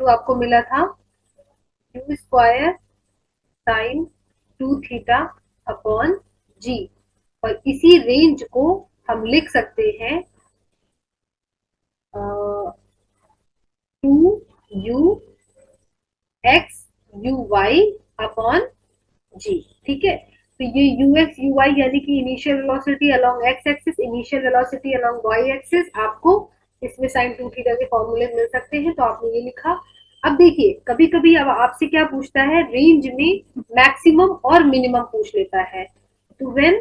तो आपको मिला था you square sine 2 theta upon g, और इसी रेंज को हम लिख सकते हैं 2u(x)(u(y) अपॉन जी। ठीक है, तो ये ux(uy) यानी कि initial velocity along x axis, initial velocity along Y axis, आपको इसमें साइन 2 थीटा के फॉर्मूले मिल सकते हैं, तो आपने ये लिखा। अब देखिए, कभी कभी अब आपसे क्या पूछता है, रेंज में मैक्सिमम और मिनिमम पूछ लेता है। तो व्हेन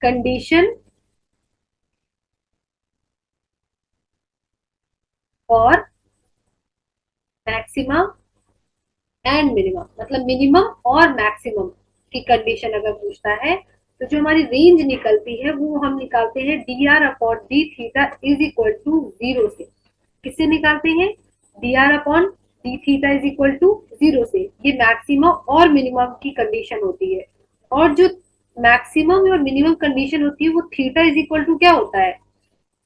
कंडीशन और मैक्सिमम एंड मिनिमम, मतलब मिनिमम और मैक्सिमम की कंडीशन अगर पूछता है, तो जो हमारी रेंज निकलती है वो हम निकालते हैं dr/d(थीटा) इज इक्वल टू 0 से। किससे निकालते हैं? dr/d(थीटा) इज इक्वल टू 0 से। ये मैक्सिमम और मिनिमम की कंडीशन होती है, और जो मैक्सिमम और मिनिमम कंडीशन होती है वो थीटा इज इक्वल टू क्या होता है,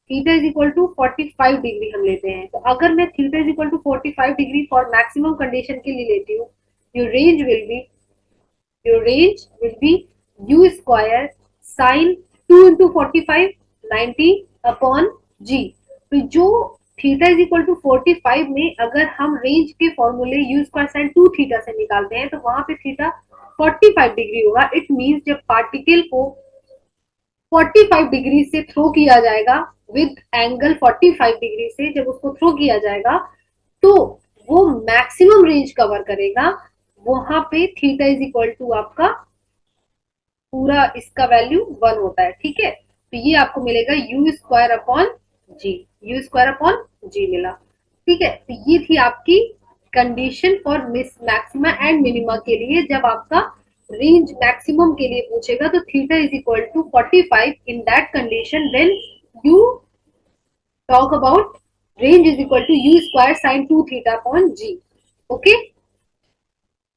theta is equal to 45 degree हम लेते हैं। तो अगर मैं theta is equal to 45 degree for maximum condition के लिए लेती हूँ, your range will be your range will be u square sin 2 into 45 90 upon g। तो जो थीटा इज इक्वल टू 45 में अगर हम रेंज के फॉर्मूले यू स्क्वायर साइन 2 थीटा से निकालते हैं, तो वहां पे थीटा 45 डिग्री होगा। इट मीन्स जब पार्टिकल को 45 डिग्री से थ्रो किया जाएगा, विद एंगल 45 डिग्री से जब उसको थ्रो किया जाएगा, तो वो मैक्सिमम रेंज कवर करेगा। वहां पे थीटा इज इक्वल टू आपका पूरा इसका वैल्यू 1 होता है। ठीक है, तो ये आपको मिलेगा u square upon g, u square upon g मिला। ठीक है, तो ये थी आपकी condition for maxima and minima के लिए। जब आपका रेंज मैक्सिमम के लिए पूछेगा, तो theta is equal to 45 in that condition when you talk about range is equal to u square sin 2 theta upon g। okay,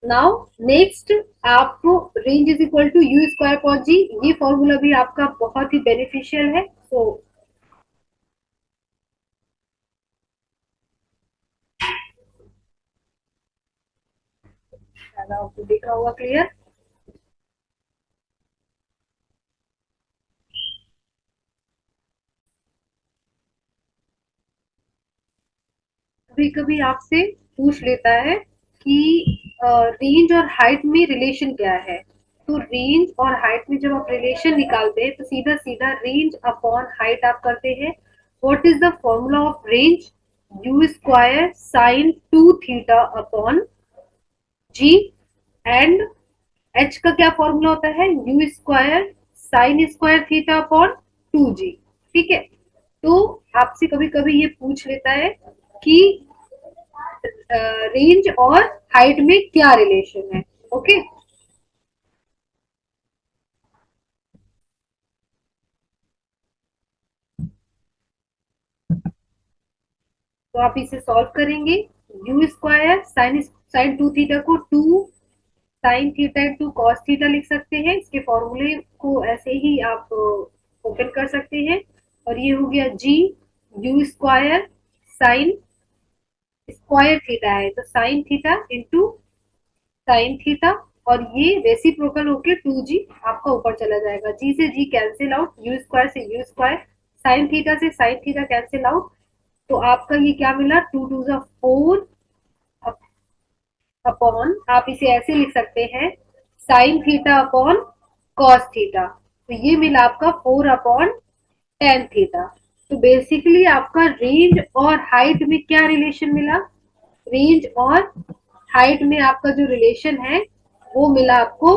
now next आपको range is equal to you square upon g, ये formula भी आपका बहुत ही beneficial है। सो आपको दिख रहा होगा क्लियर। कभी कभी आपसे पूछ लेता है कि रेंज और हाइट में रिलेशन क्या है। तो रेंज और हाइट में जब आप रिलेशन निकालते हैं, तो सीधा सीधा रेंज अपॉन हाइट आप करते हैं। What is the formula of range? U square sine 2 theta upon g, and h का क्या फॉर्मूला होता है? You square sine square theta upon 2g। ठीक है, तो आपसे कभी कभी ये पूछ लेता है कि रेंज और हाइट में क्या रिलेशन है। ओके, तो आप इसे सॉल्व करेंगे। U square sine sine 2 theta को 2 sine theta into cos theta लिख सकते हैं। इसके फॉर्मूले को ऐसे ही आप ओपन कर सकते हैं, और ये हो गया g, u square sine square theta है तो sine theta into sine theta, और ये रेसिप्रोकल होके 2g आपका ऊपर चला जाएगा। जी से जी कैंसिल आउट, यू स्क्वायर से यू स्क्वायर, साइन थीटा से साइन थीटा कैंसिल आउट। तो आपका ये क्या मिला, 2 2 4 अपॉन, आप इसे ऐसे लिख सकते हैं, sign theta upon cos theta. तो ये मिला आपका 4/tan थीटा। तो बेसिकली आपका रेंज और हाइट में क्या रिलेशन मिला? रेंज और हाइट में आपका जो रिलेशन है वो मिला आपको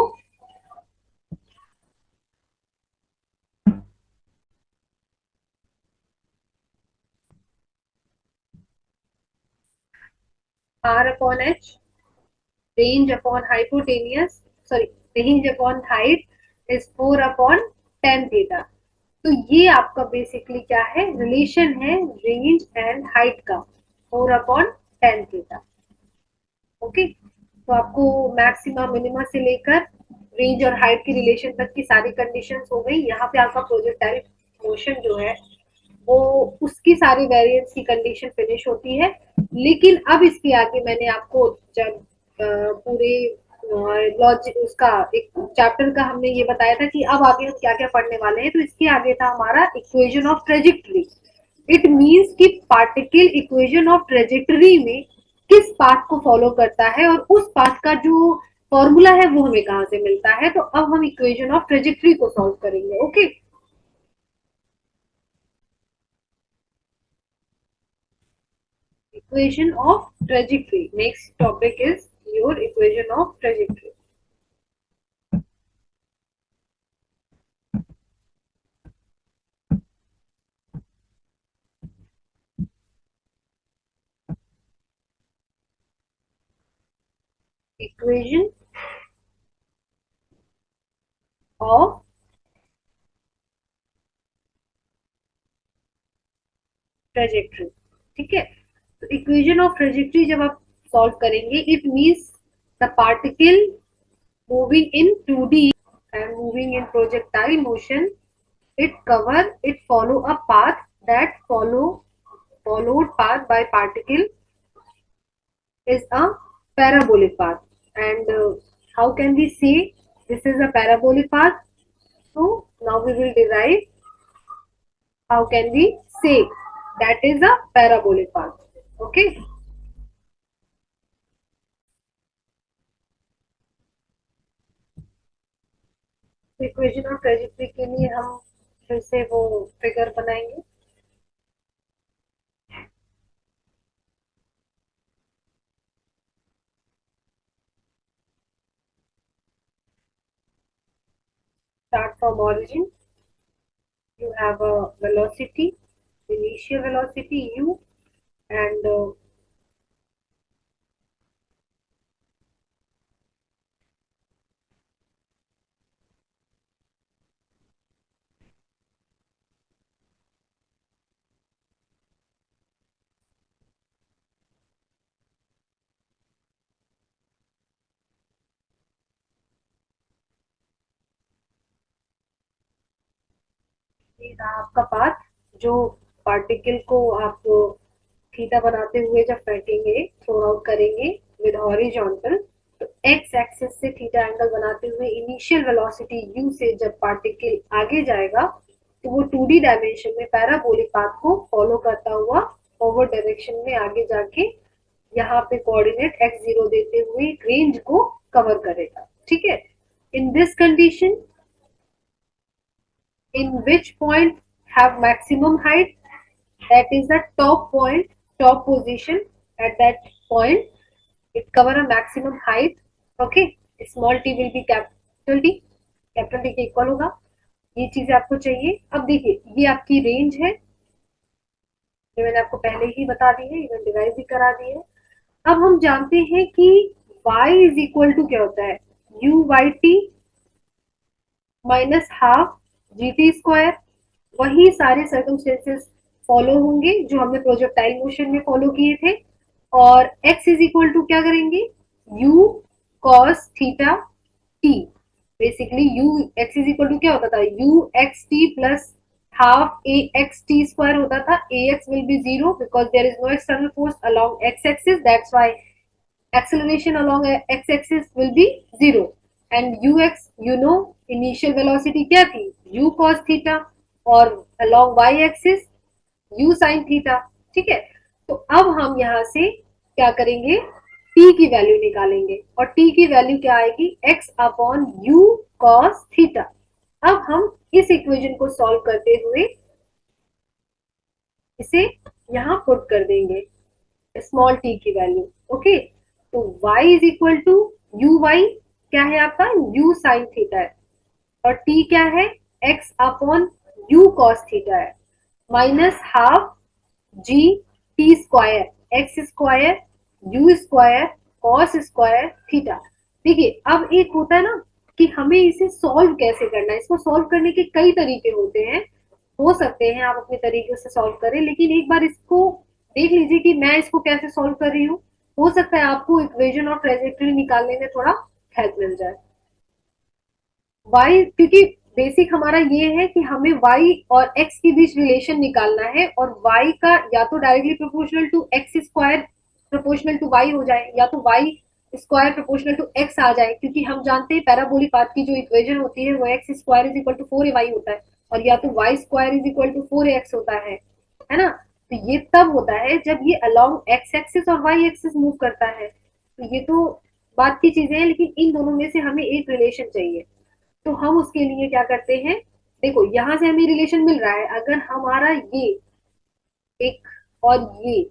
r/h, range upon hypotenuse, sorry, range upon height is 4/tan theta। तो ये आपका बेसिकली क्या है, रिलेशन है रेंज एंड हाइट का, 4/tan थीटा। ओके, तो आपको मैक्सिमा मिनिमा से लेकर रेंज और हाइट की रिलेशन तक की सारी कंडीशंस हो गई। यहाँ पे आपका प्रोजेक्टाइल मोशन जो है वो उसकी सारी वेरिएंट्स की कंडीशन फिनिश होती है। लेकिन अब इसके आगे मैंने आपको जब पूरे लॉजिक उसका एक चैप्टर का हमने ये बताया था कि अब आगे हम क्या क्या पढ़ने वाले हैं, तो इसके आगे था हमारा equation of trajectory. It means कि पार्टिकल इक्वेशन ऑफ ट्रेजेक्टरी में किस पाथ को फॉलो करता है और उस पाथ का जो फॉर्मूला है वो हमें कहाँ से मिलता है। तो अब हम इक्वेशन ऑफ ट्रेजेक्टरी को सॉल्व करेंगे। Okay, equation of trajectory. Next topic is your equation of trajectory. Equation of trajectory. ठीक है, तो इक्वेशन ऑफ ट्रेजेक्टरी जब आप सॉल्व करेंगे, it means the particle moving in 2D and moving in projectile motion, it follow a path that followed path by particle is a parabolic path. And how can we say this is a parabolic path? So now we will derive how can we say that is a parabolic path. Okay. तो equation of trajectory के लिए हम फिर से वो figure बनाएंगे। Start from origin. You have a velocity, initial velocity u, and ये रहा आपका पाथ जो पार्टिकल को आप थीटा बनाते हुए जब फेंकेंगे, थ्रो आउट करेंगे विद हॉरिजॉन्टल, तो एक्स एक्सिस से थीटा एंगल बनाते हुए इनिशियल वेलोसिटी u से जब पार्टिकल आगे जाएगा तो वो 2D डायमेंशन में पैराबोलिक पाथ को फॉलो करता हुआ फॉरवर्ड डायरेक्शन में आगे जाके यहाँ पे कोऑर्डिनेट x0 देते हुए रेंज को कवर करेगा। ठीक है, इन this condition in which point have maximum height, that is the top point, top position. At that point it cover a maximum height. Okay, small t will be capital T, capital T के equal होगा। ये चीजें आपको चाहिए। अब देखिए ये आपकी रेंज है, ये मैंने आपको पहले ही बता दी है, इवन डिराइव भी करा दी है। अब हम जानते हैं कि y इज इक्वल टू क्या होता है, you Y T minus half G T square. वही सारे सर्कमस्टेंसेस फॉलो होंगे जो हमने प्रोजेक्टाइल मोशन में फॉलो किए थे। और x इज इक्वल टू क्या करेंगे, u cos theta t। Basically u x is equal to क्या होता था, u x t plus half a x t square होता था। a x will be zero because there is no external force along x axis, that's why acceleration along x axis will be 0 and ux you know initial velocity क्या थी, u cos theta, और along y axis u sin theta। ठीक है, तो अब हम यहाँ से क्या करेंगे, t की वैल्यू निकालेंगे और t की वैल्यू क्या आएगी, x upon u cos theta। अब हम इस इक्वेशन को सॉल्व करते हुए इसे यहाँ पुट कर देंगे स्मॉल t की वैल्यू। ओके, तो y is equal to you y क्या है आपका, u साइन थीटा है, और t क्या है, x upon u cos theta है, minus half g t square x square u square cos square theta. देखिए अब एक होता है ना कि हमें इसे सॉल्व कैसे करना है, इसको सॉल्व करने के कई तरीके होते हैं, हो सकते हैं आप अपने तरीके से सॉल्व करें, लेकिन एक बार इसको देख लीजिए कि मैं इसको कैसे सॉल्व कर रही हूँ। हो सकता है आपको इक्वेशन ऑफ ट्रेजेक्टरी निकालने में थोड़ा हेल्प मिल जाए। y क्योंकि बेसिक हमारा ये है कि हमें y और x के बीच रिलेशन निकालना है, और y का या तो directly proportional to x square proportional to y हो जाए, या तो y square proportional to x आ जाए, क्योंकि हम जानते हैं पैराबोलिक पाथ की जो इक्वेशन होती है वो x square is equal to 4ay होता है, और या तो y square is equal to 4x होता है ना। तो ये तब होता है जब ये अलोंग x एक्सिस और y एक्सिस मूव करता है। तो ये तो बात की चीजें हैं, लेकिन इन दोनों में से हमें एक रिलेशन चाहिए। तो हम उसके लिए क्या करते हैं, देखो यहां से हमें रिलेशन मिल रहा है, अगर हमारा ये एक और ये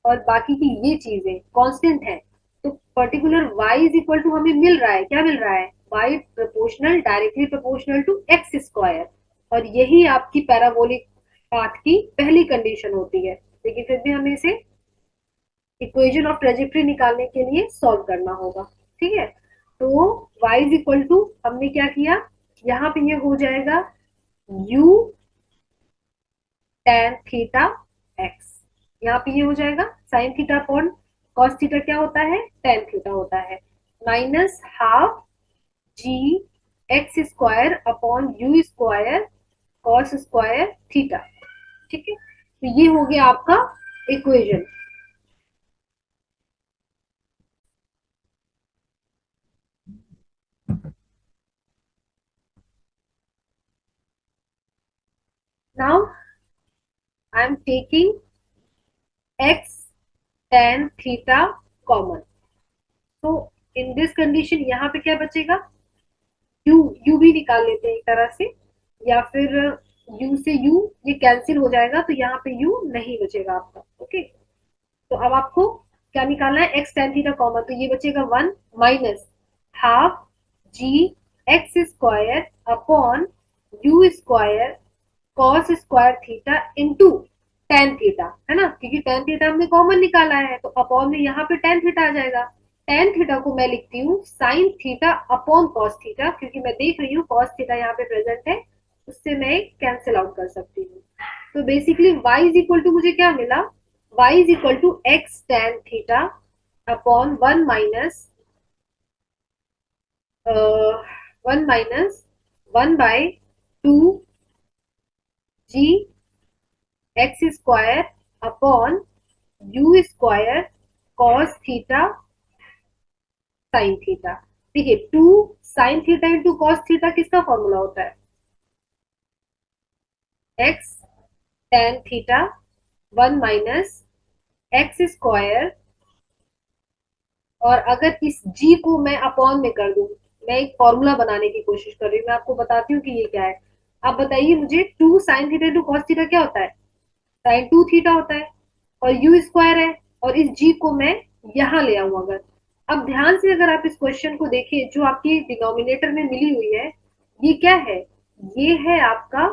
और बाकी की ये चीजें कांस्टेंट है, तो particular y is equal to हमें मिल रहा है, क्या मिल रहा है, y proportional directly proportional to x square, और यही आपकी पैराबोलिक पाथ की पहली कंडीशन होती है। लेकिन फिर भी हमें इसे इक्वेशन ऑफ ट्रेजेक्टरी निकालने के लिए सॉल्व करना होगा, ठीक है। तो y इज इक्वल टू हमने क्या किया, यहाँ पे ये हो जाएगा u tan थीटा x, यहाँ पे ये हो जाएगा sine theta upon cos theta, क्या होता है tan थीटा होता है, minus half g x square upon u square cos square theta, ठीक है। तो ये हो गया आपका equation. Now I am taking x tan theta common, तो इन दिस कंडीशन यहाँ पे क्या बचेगा, यू भी निकाल लेते हैं एक तरह से, या फिर यू से यू ये कैंसिल हो जाएगा, तो यहाँ पे यू नहीं बचेगा आपका, ओके। तो अब आपको क्या निकालना है, एक्स टेन थीटा कॉमन, तो ये बचेगा 1 minus half g x square upon u square cos square theta into tan theta, है ना, क्योंकि टेन थीटा हमने कॉमन निकाला है, तो अपॉन में यहाँ पे टेन थीटा आ जाएगा। टेन थीटा को मैं लिखती हूँ sign theta upon cos theta, क्योंकि मैं देख रही हूँ कॉस थीटा यहाँ पे प्रेजेंट है, उससे मैं कैंसिल आउट कर सकती हूँ। तो basically y is equal to मुझे क्या मिला, y is equal to x tan theta upon 1 by 2 g x square upon u square cos theta sine theta. देखिए 2 sine theta into cos theta किसका formula होता है, x tan theta 1 minus x square, और अगर इस जी को मैं upon में कर दूं, मैं एक फॉर्मूला बनाने की कोशिश कर रही हूँ, मैं आपको बताती हूँ कि ये क्या है। आप बताइए मुझे, 2 sine theta into cos theta क्या होता है, साइन 2 थीटा होता है, और यू स्क्वायर है, और इस जी को मैं यहाँ ले आऊं अगर। अब ध्यान से अगर आप इस क्वेश्चन को देखिए, जो आपकी डिनोमिनेटर में मिली हुई है, ये क्या है, ये है आपका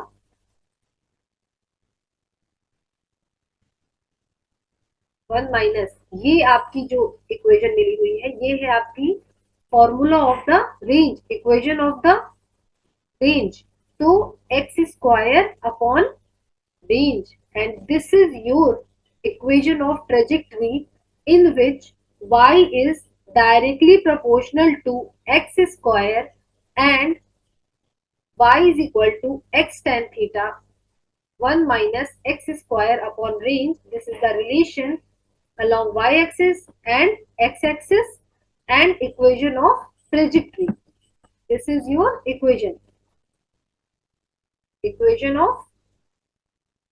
1 माइनस, ये आपकी जो इक्वेशन मिली हुई है, ये है आपकी formula of the range, equation of the range. तो x square upon range, and this is your equation of trajectory in which y is directly proportional to x square and y is equal to x tan theta 1 minus x square upon range. This is the relation along y axis and x axis and equation of trajectory. This is your equation of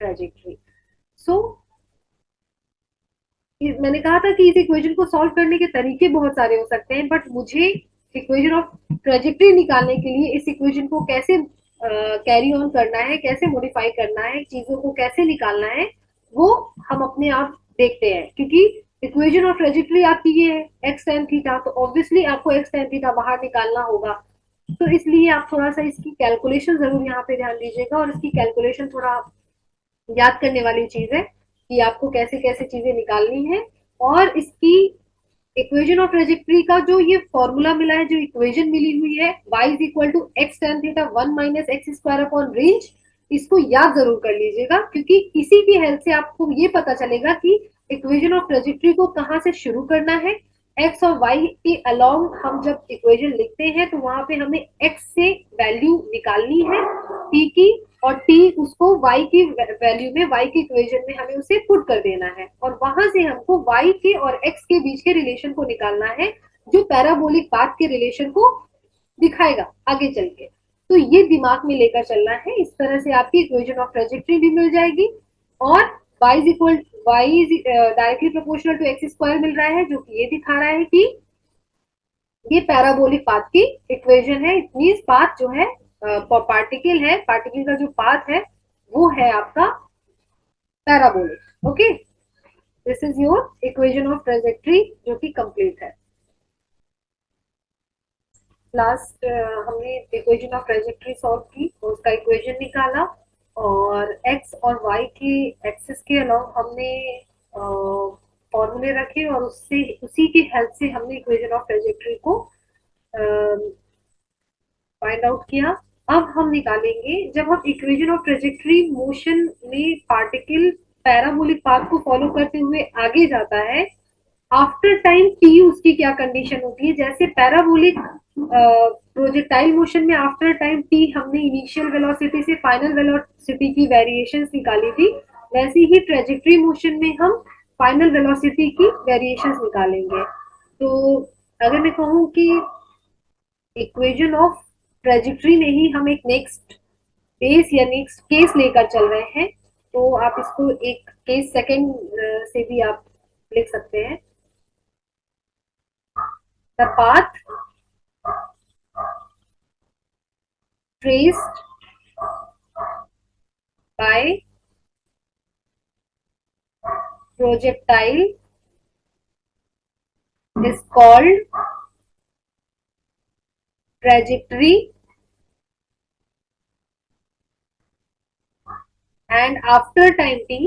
trajectory. So मैंने कहा था कि इस equation को solve करने के तरीके बहुत सारे हो सकते हैं, बट मुझे इक्वेशन ऑफ ट्रेजेक्टरी निकालने के लिए इस इक्वेशन को कैसे कैरी ऑन करना है, कैसे मॉडिफाई करना है, चीजों को कैसे निकालना है, वो हम अपने आप देखते हैं। क्योंकि इक्वेशन ऑफ ट्रेजेक्टरी आपकी ये है एक्स टेन थीटा, तो ऑब्वियसली आपको एक्स टेन थीटा बाहर निकालना होगा, तो इसलिए आप थोड़ा सा इसकी कैलकुलेशन जरूर यहाँ पे ध्यान दीजिएगा, और इसकी कैलकुलेशन थोड़ा याद करने वाली चीज है कि आपको कैसे कैसे चीजें निकालनी है। और इसकी इक्वेशन ऑफ ट्रेजेक्टरी का जो ये फॉर्मूला मिला है, जो इक्वेशन मिली हुई है y is equal to x tan theta 1 minus x square upon range, इसको याद जरूर कर लीजिएगा, क्योंकि इसी की हेल्प से आपको ये पता चलेगा कि इक्वेशन ऑफ ट्रेजेक्टरी को कहाँ से शुरू करना है एक्स और वाई के अलोंग हम जब इक्वेशन लिखते हैं तो वहां पे हमें एक्स से वैल्यू निकालनी है टी की, और टी उसको वाई की वैल्यू में, वाई की इक्वेशन में हमें उसे पुट कर देना है, और वहां से हमको वाई के और एक्स के बीच के रिलेशन को निकालना है जो पैराबोलिक पाथ के रिलेशन को दिखाएगा आगे चल के। तो ये दिमाग में लेकर चलना है। इस तरह से आपकी इक्वेशन ऑफ ट्रेजेक्टरी भी मिल जाएगी, और y is equal, y is directly proportional to x square मिल रहा है, जो कि ये दिखा रहा है कि ये पैराबोलिक पाथ की इक्वेशन है। इट मींस पाथ जो है पार्टिकल है, पार्टिकल का जो पाथ है वो है आपका parabolic. Okay, this is your equation of trajectory जो कि कंप्लीट है। लास्ट हमने इक्वेशन ऑफ ट्रेजेक्टरी सॉल्व की, उसका इक्वेशन निकाला, और x और y के एक्सिस के अलावा हमने फॉर्मूले रखे, और उससे उसी की हेल्प से हमने इक्वेशन ऑफ ट्रेजेक्टरी को फाइंड आउट किया। अब हम निकालेंगे, जब हम इक्वेशन ऑफ ट्रेजेक्टरी मोशन में पार्टिकल पैराबोलिक पाथ को फॉलो करते हुए आगे जाता है, आफ्टर टाइम टी उसकी क्या कंडीशन होती है। जैसे पैराबोलिक प्रोजेक्टाइल मोशन में आफ्टर टाइम टी हमने इनिशियल वेलोसिटी से फाइनल वेलोसिटी की वेरिएशंस निकाली थी, वैसे ही ट्रेजेक्टरी मोशन में हम फाइनल वेलोसिटी की वेरिएशंस निकालेंगे। तो अगर मैं कहूँ कि इक्वेशन ऑफ ट्रेजेक्टरी में ही हम एक नेक्स्ट बेस या नेक्स्ट केस लेकर चल रहे हैं, तो आप इसको एक केस सेकंड से भी आप लिख सकते हैं। The path traced by projectile is called trajectory, and after time t,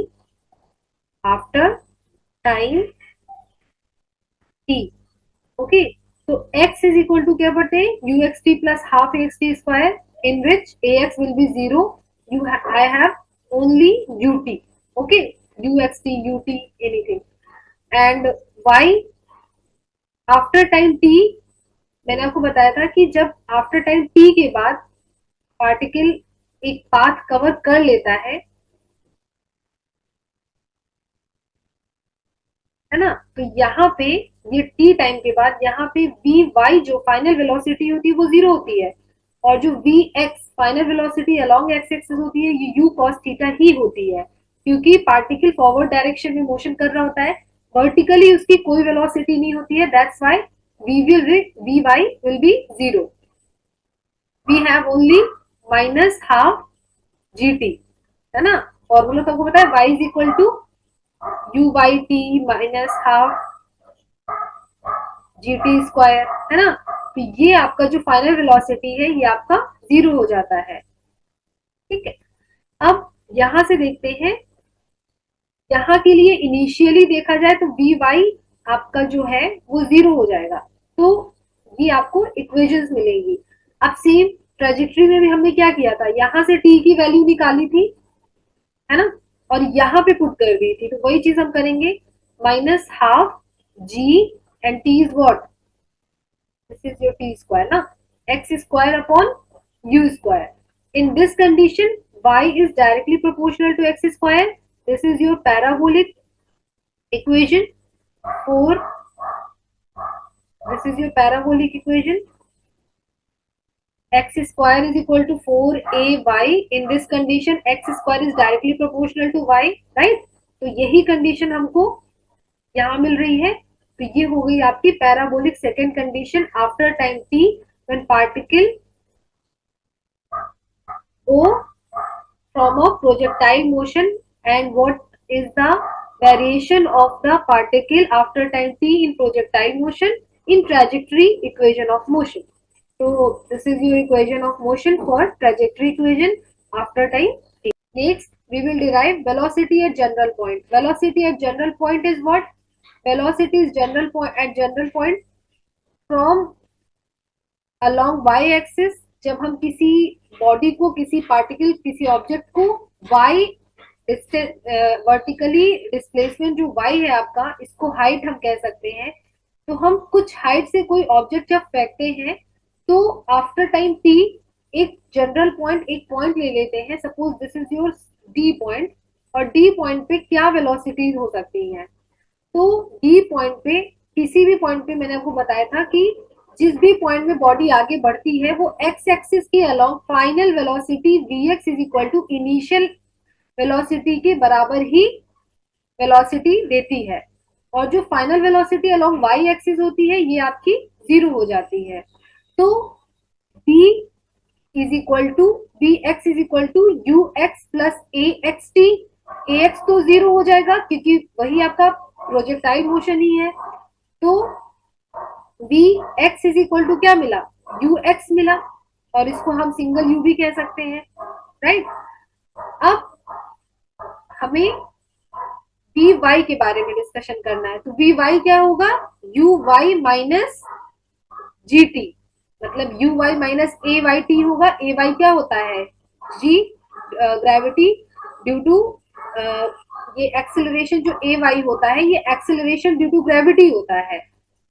okay, तो x इज इक्वल टू क्या पढ़ते हैं, you x T plus half x T square, in which A x will be zero, you I have only U T, okay, you x T U T anything, and y after time t, मैंने आपको बताया था कि जब after time t के बाद particle एक path cover कर लेता है ना, तो यहाँ पे ये t टाइम के बाद यहाँ पे वी वाई जो फाइनल वेलोसिटी होती है वो जीरो होती है, और जो v x final velocity along x axis होती है ये यू कॉस थीटा ही होती है, क्योंकि पार्टिकल फॉरवर्ड डायरेक्शन में मोशन कर रहा होता है, वर्टिकली उसकी कोई वेलोसिटी नहीं होती है, that's why v y will be zero, we have only minus half ji t, है ना। फॉर्मूला तो आपको पता है, y is equal to u by t minus half G T square, है ना। तो ये आपका जो फाइनल वेलोसिटी है ये आपका जीरो हो जाता है, ठीक है। अब यहां से देखते हैं, यहाँ के लिए इनिशियली देखा जाए तो वी वाई आपका जो है वो जीरो हो जाएगा, तो ये आपको इक्वेशंस मिलेंगी। अब सेम ट्रेजेक्टरी में भी हमने क्या किया था, यहाँ से टी की वैल्यू निकाली थी, है ना, और यहाँ पे पुट कर दी थी, तो वही चीज हम करेंगे, minus half g and t is what, this is your t square ना, x square upon u square. In this condition, y is directly proportional to x square. This is your parabolic equation 4. This is your parabolic equation. X square is equal to 4ay. In this condition, x square is directly proportional to y, right? तो यही condition हमको यहाँ मिल रही है, तो ये हो गई आपकी parabolic second condition after time t when particle O from a projectile motion, and what is the variation of the particle after time t in projectile motion in trajectory equation of motion. So this is your equation of motion for trajectory equation after time t. Next we will derive velocity at general point. Velocity at general point is what? Velocity is general point at general point from along y axis, जब हम किसी body को, किसी particle, किसी object को y vertically displacement जो y है आपका, इसको हाइट हम कह सकते हैं, तो हम कुछ हाइट से कोई ऑब्जेक्ट जब फेंकते हैं तो आफ्टर टाइम टी एक जनरल पॉइंट, एक पॉइंट ले लेते हैं, suppose this is your D point, और डी पॉइंट पे क्या वेलोसिटीज हो सकती हैं। तो डी पॉइंट पे, किसी भी पॉइंट पे, मैंने आपको बताया था कि जिस भी पॉइंट में बॉडी आगे बढ़ती है वो एक्स एक्सिस के along final velocity v x is equal to initial velocity के बराबर ही वेलोसिटी देती है, और जो final velocity along Y axis होती है ये आपकी जीरो हो जाती है। तो v is equal to v x is equal to you x plus A x t. A x तो जीरो हो जाएगा क्योंकि वही आपका प्रोजेक्टाइल मोशन ही है। तो we x is equal to क्या मिला, यू एक्स मिला, और इसको हम सिंगल यू भी कह सकते हैं, राइट। अब हमें वी वाई के बारे में डिस्कशन करना है, तो वी वाई क्या होगा, यू वाई माइनस जी टी, मतलब u Y minus a Y t होगा। ए वाई क्या होता है, जी ग्रेविटी ड्यू टू ये एक्सेलरेशन, जो ए वाई होता है ये एक्सेलरेशन ड्यू टू ग्रेविटी होता है।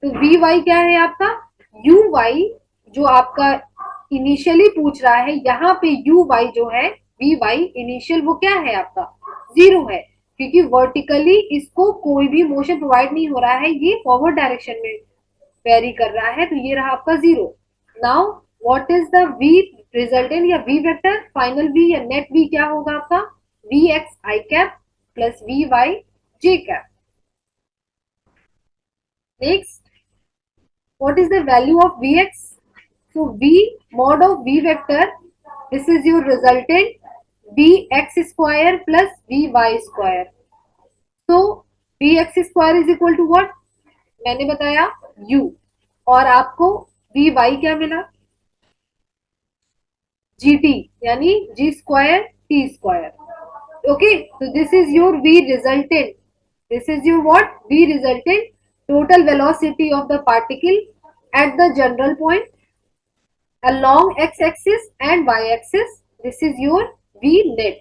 तो वी वाई क्या है आपका, यू वाई जो आपका इनिशियली पूछ रहा है, यहाँ पे यू वाई जो है, वी वाई इनिशियल वो क्या है आपका, जीरो है, क्योंकि वर्टिकली इसको कोई भी मोशन प्रोवाइड नहीं हो रहा है, ये फॉरवर्ड डायरेक्शन में वेरी कर रहा है, तो ये रहा आपका zero. Now what is the v resultant या वी वेक्टर, फाइनल वी या नेट वी क्या होगा आपका, we x i cap plus we y j cap. Next, what is the value of Vx? So V mod of V vector, this is your resultant Vx square plus Vy square. So Vx square is equal to what? मैंने बताया U, और आपको Vy क्या मिला, GT, यानी G square T square. Okay, so this is your V resultant. This is your what? V resultant, total velocity of the particle at the general point along x axis and y axis. This is your v net.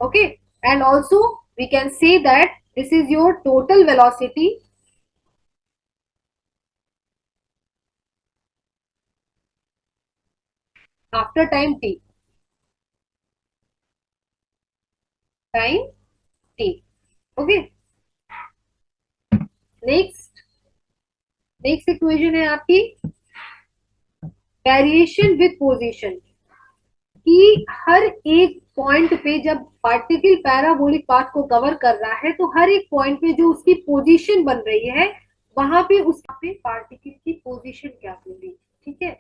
Okay, and also we can say that this is your total velocity after time t, time t. Okay, next equation है आपकी variation with position, कि हर एक point पे जब particle parabolic path को cover कर रहा है तो हर एक पॉइंट पे जो उसकी पोजीशन बन रही है वहां पे उस पे पार्टिकल की पोजीशन क्या होगी, ठीक है।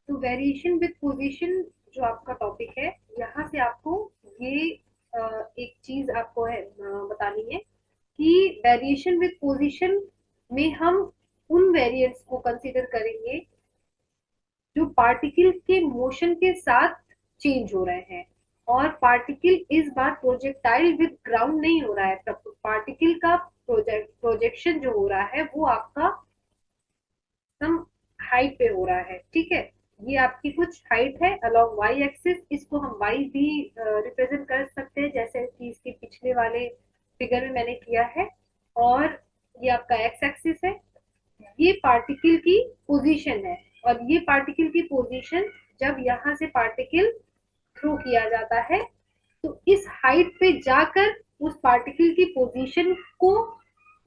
तो वेरिएशन विथ पोजीशन जो आपका टॉपिक है, यहाँ से आपको ये एक चीज आपको है बतानी है कि वेरिएशन विथ पोजीशन में हम उन वेरिएंट्स को कंसीडर करेंगे जो पार्टिकल के मोशन के साथ चेंज हो रहे हैं, और पार्टिकल इस बार प्रोजेक्टाइल विद ग्राउंड नहीं हो रहा है, पार्टिकल का प्रोजेक्शन जो हो रहा है वो आपका सम हाइट पे हो रहा है, ठीक है। ये आपकी कुछ हाइट है अलोंग वाई एक्सिस, इसको हम वाई भी रिप्रेजेंट कर सकते हैं जैसे कि इसके पिछले वाले फिगर में मैंने किया है, और ये आपका एक्स एक्सिस है, ये पार्टिकल की पोजीशन है, और ये पार्टिकल की पोजीशन जब यहाँ से पार्टिकल थ्रो किया जाता है तो इस हाइट पे जाकर उस पार्टिकल की पोजीशन को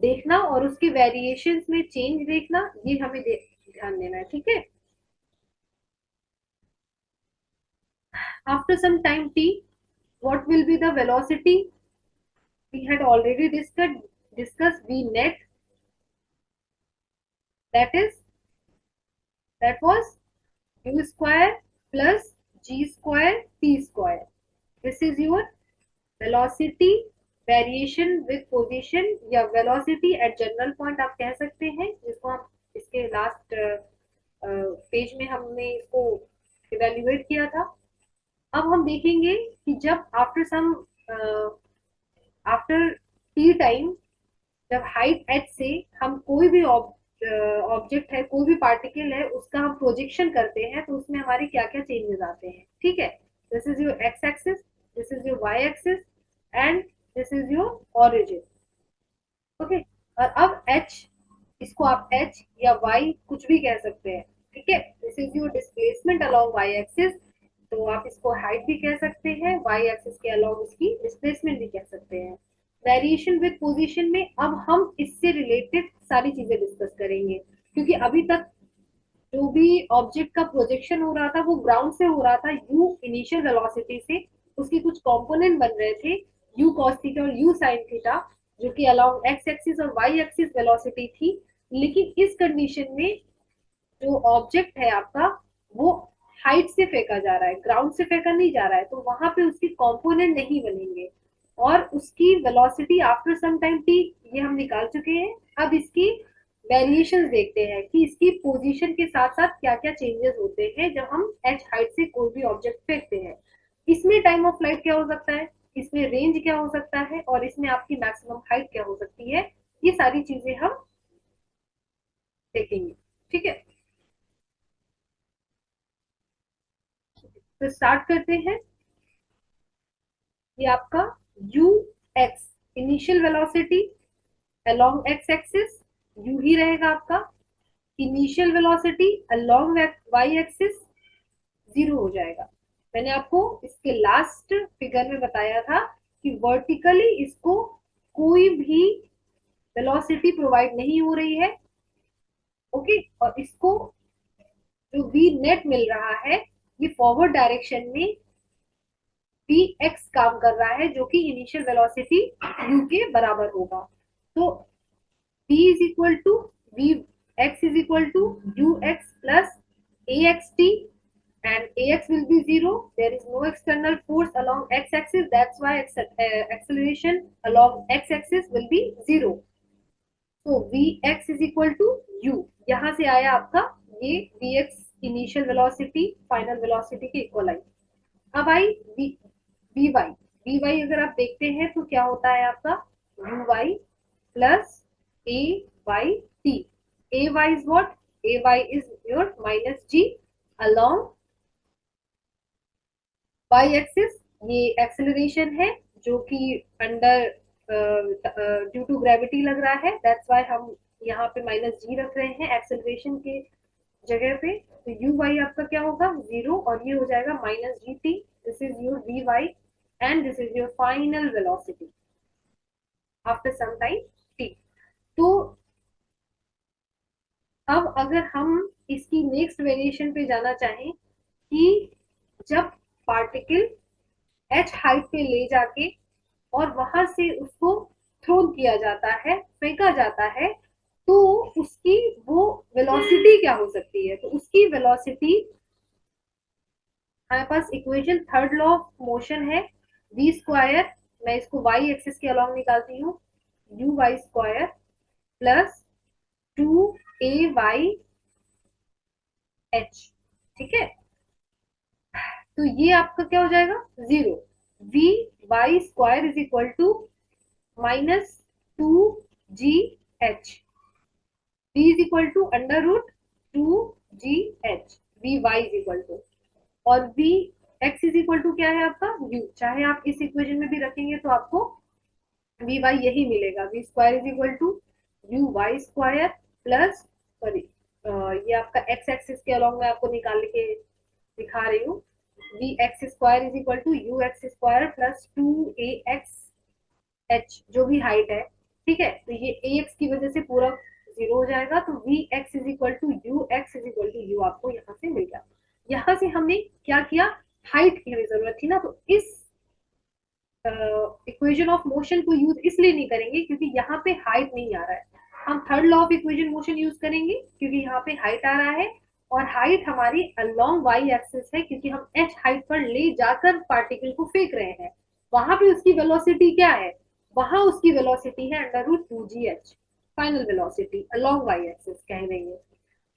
देखना और उसके वेरिएशंस में चेंज देखना, ये हमें ध्यान देना है, ठीक है। After some time t, what will be the velocity, we had already discussed v net, that is that was u square plus g square t square. This is your velocity variation with position, या velocity at general point आप कह सकते हैं, जिसको हम इसके last page में हमने इसको इवेल्युएट किया था। अब हम देखेंगे कि जब आफ्टर टी टाइम, जब हाइट एच से हम कोई भी ऑब्जेक्ट है, कोई भी पार्टिकल है, उसका हम प्रोजेक्शन करते हैं तो उसमें हमारे क्या क्या चेंजेस आते हैं, ठीक है। This is your x axis, this is your y axis, and this is your origin. Okay. और अब h, इसको आप h या y कुछ भी कह सकते हैं, ठीक है। This is your displacement along y axis, तो आप इसको हाइट भी कह सकते हैं, y एक्सिस के अलोंग इसकी डिस्प्लेसमेंट भी कह सकते हैं। वेरिएशन विद पोजीशन में अब हम इससे रिलेटेड सारी चीजें डिस्कस करेंगे, क्योंकि अभी तक जो भी ऑब्जेक्ट का प्रोजेक्शन हो रहा था वो ग्राउंड से हो रहा था, यू इनिशियल वेलोसिटी से। उसके कुछ कंपोनेंट बन रहे थे, यू कॉस थीटा और यू साइन थीटा, जो कि अलोंग एक्स एक्सिस और वाई एक्सिस वेलोसिटी थी। लेकिन इस कंडीशन में जो ऑब्जेक्ट है आपका वो हाइट से फेंका जा रहा है, ग्राउंड से फेंका नहीं जा रहा है, तो वहां पे उसके कंपोनेंट नहीं बनेंगे। और उसकी velocity after some time t, ये हम निकाल चुके हैं। अब इसकी वेरिएशंस देखते हैं कि इसकी पोजीशन के साथ साथ क्या क्या चेंजेस होते हैं जब हम एच हाइट से कोई भी ऑब्जेक्ट फेंकते हैं। इसमें टाइम ऑफ फ्लाइट क्या हो सकता है, इसमें रेंज क्या हो सकता है, और इसमें आपकी मैक्सिमम हाइट क्या हो सकती है, ये सारी चीजें हम देखेंगे, ठीक है। तो स्टार्ट करते हैं। ये आपका u x initial velocity along x axis, u ही रहेगा आपका। Initial velocity along Y axis zero हो जाएगा। मैंने आपको इसके लास्ट फिगर में बताया था कि वर्टिकली इसको कोई भी वेलोसिटी प्रोवाइड नहीं हो रही है, ओके। और इसको जो वी नेट मिल रहा है ये फॉरवर्ड डायरेक्शन में वी एक्स काम कर रहा है, जो कि इनिशियल वेलोसिटी यू के बराबर होगा। तो v is equal to v x is equal to ux plus axt, and ax will be zero. There is no external force along x-axis. That's why acceleration along x-axis will be zero. So vx is equal to u. यहाँ से आया आपका ये vx initial velocity final velocity के equal आई। अब आई vy। vy अगर आप देखते हैं तो क्या होता है आपका uy plus ayt। ay is what? ay is your minus g along y axis. ये एक्सेलरेशन है जो कि अंडर ड्यू टू ग्रेविटी लग रहा है, दैट्स वाई हम यहाँ पे माइनस जी रख रहे हैं एक्सेलरेशन के जगह पे। तो यू वाई आपका क्या होगा जीरो, और ये हो जाएगा minus ji T. This is your V Y and this is your final velocity after some time T. तो अब अगर हम इसकी नेक्स्ट वेरिएशन पे जाना चाहें कि जब पार्टिकल एच हाइट पे ले जाके और वहां से उसको थ्रो किया जाता है, फेंका जाता है, तो उसकी वो वेलोसिटी क्या हो सकती है। तो उसकी वेलोसिटी हमारे पास equation third law of motion है, वी स्क्वायर। मैं इसको वाई एक्सिस के अलॉन्ग निकालती हूँ, u Y square plus two ए वाई एच, ठीक है। तो ये आपका क्या हो जाएगा zero. V Y square is equal to minus two ji h, v is equal to under root two ji h, we Y is equal to, और v x is equal to क्या है आपका u। चाहे आप इस equation में भी रखेंगे तो आपको वी वाई यही मिलेगा, V square is equal to you Y square plus, sorry ये आपका एक्स एक्सिस के अलॉन्ग में आपको निकाल के दिखा रही हूँ, V X square is equal to you X square plus two A X H जो भी हाइट है, ठीक है। तो ये ए एक्स की वजह से पूरा जीरो हो जाएगा, तो we x is equal to you x is equal to U आपको यहाँ से मिल गया। यहाँ से हमने क्या किया, हाइट की हमें जरूरत थी ना, तो इस इक्वेशन ऑफ मोशन को यूज इसलिए नहीं करेंगे क्योंकि यहाँ पे हाइट नहीं आ रहा है। हम third law of equation motion use करेंगे क्योंकि यहाँ पे हाइट आ रहा है, और हाइट हमारी अलोंग वाई एक्सिस है क्योंकि हम एच हाइट पर ले जाकर पार्टिकल को फेंक रहे हैं। वहां पे उसकी वेलोसिटी क्या है, वहां उसकी वेलोसिटी है अंडर रूट टू जी H, final velocity along Y axis कह देंगे।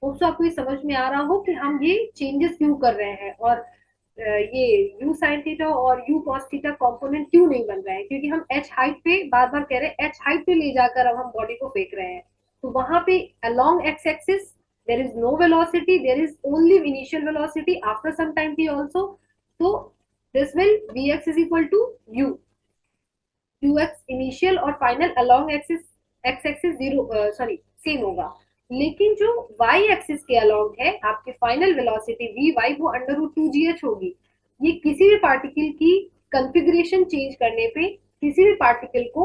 होप्स आपको ये समझ में आ रहा हो कि हम ये चेंजेस क्यों कर रहे हैं, और ये u sin थीटा और u cos थीटा कंपोनेंट क्यों नहीं बन रहे हैं, क्योंकि हम h हाइट पे बार बार कह रहे हैं, h हाइट पे ले जाकर अब हम बॉडी को फेंक रहे हैं। तो वहां पे along x axis there is no velocity, there is only initial velocity after some time t also. So this will vx is equal to u, ux initial और final along axis X axis zero sorry same होगा, लेकिन जो Y axis के along है आपकी final velocity V Y वो under root two जी H होगी। ये किसी भी पार्टिकल की कंफिग्रेशन चेंज करने पे, किसी भी पार्टिकल को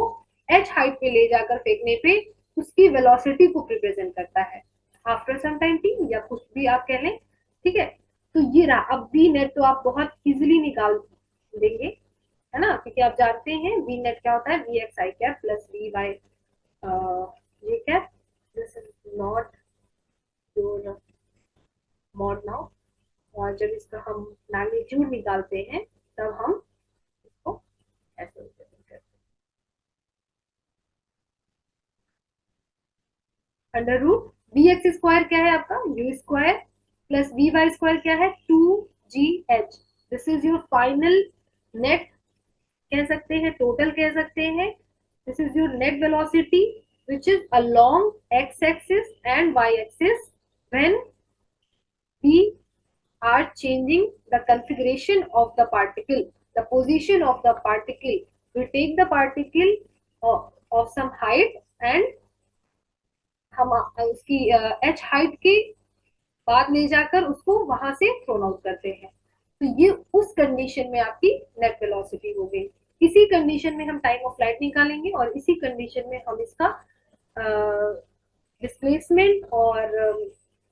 एच हाइट पे ले जाकर फेंकने पे उसकी वेलोसिटी को रिप्रेजेंट करता है आफ्टर सम टाइम टी, या कुछ भी आप कह लें। ठीक है, तो ये रहा। अब बी नेट तो आप बहुत इजिली निकाल देंगे, है ना, क्योंकि आप जानते हैं वी नेट क्या होता है, v x i cap plus we y ये cap, this is not your mod now. और जब इसका हम मैग्नीट्यूड निकालते हैं तब हम इसको ऐसे represent करते हैं। Under root B X square क्या है आपका, U square plus we Y square क्या है, two ji H. This is your final net कह सकते हैं, टोटल कह सकते हैं। This is your net velocity which is along x axis and y axis when we are changing the configuration of the particle, the position of the particle. We take the particle of some height and हम उसकी h height के बाद ले जाकर उसको वहां से thrown out करते हैं। तो ये उस कंडीशन में आपकी नेट वेलोसिटी हो गई। इसी कंडीशन में हम टाइम ऑफ फ्लाइट निकालेंगे और इसी कंडीशन में हम इसका डिस्प्लेसमेंट और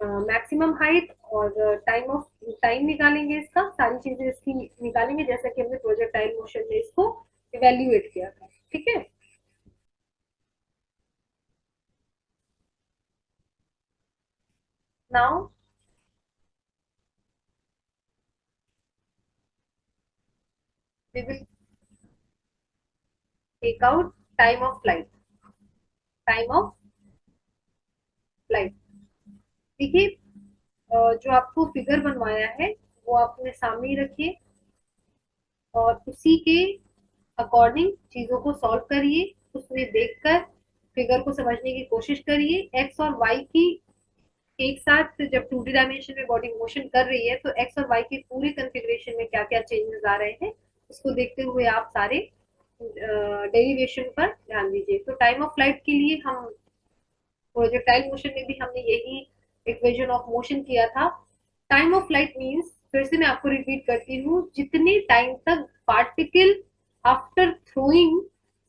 मैक्सिमम हाइट और टाइम निकालेंगे, इसका सारी चीजें इसकी निकालेंगे जैसा कि हमने प्रोजेक्टाइल मोशन में इसको इवेल्युएट किया था। ठीक है, now we will take out time of flight. Time of flight देखिए, जो आपको फिगर बनवाया है वो आप अपने सामने ही रखिए और उसी के अकॉर्डिंग चीजों को सॉल्व करिए। उसमें देखकर फिगर को समझने की कोशिश करिए। एक्स और वाई की एक साथ जब टू डी डायमेंशन में बॉडी मोशन कर रही है तो एक्स और वाई के पूरे कंफिग्रेशन में क्या क्या चेंजेस आ रहे हैं उसको देखते हुए आप सारे डेरिवेशन पर ध्यान दीजिए। तो टाइम ऑफ फ्लाइट के लिए हम प्रोजेक्टाइल मोशन में भी हमने यही इक्वेशन ऑफ मोशन किया था। टाइम ऑफ फ्लाइट मींस, फिर से मैं आपको रिपीट करती हूँ, जितने टाइम तक पार्टिकल आफ्टर थ्रोइंग,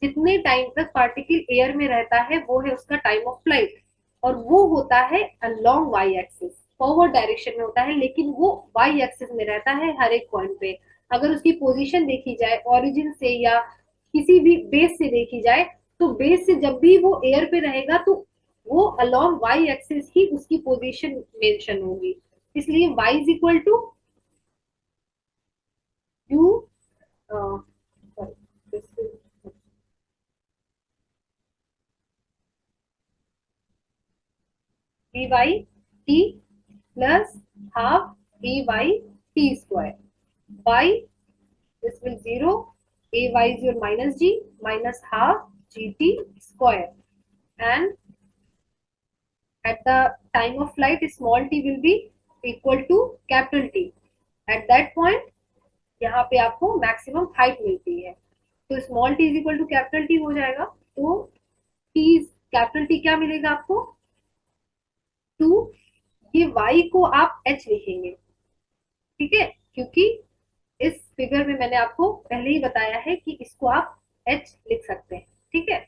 जितने टाइम तक पार्टिकल एयर में रहता है वो है उसका टाइम ऑफ फ्लाइट। और वो होता है along Y axis, forward direction में होता है, लेकिन वो वाई एक्सिस में रहता है हर एक पॉइंट पे। अगर उसकी पोजीशन देखी जाए ओरिजिन से या किसी भी बेस से देखी जाए, तो बेस से जब भी वो एयर पे रहेगा तो वो अलोंग वाई एक्सिस ही उसकी पोजीशन मेंशन होगी। इसलिए y is equal to U D Y T plus half A Y T square by this will 0, ay is your minus g minus half gt square, and at the time of flight small t will be equal to capital T। at that point यहाँ पे आपको maximum height मिलती है, तो small T is equal to capital T हो जाएगा। तो T capital T क्या मिलेगा आपको, टू। ये वाई को आप एच लिखेंगे, ठीक है, क्योंकि इस फिगर में मैंने आपको पहले ही बताया है कि इसको आप एच लिख सकते हैं। ठीक है,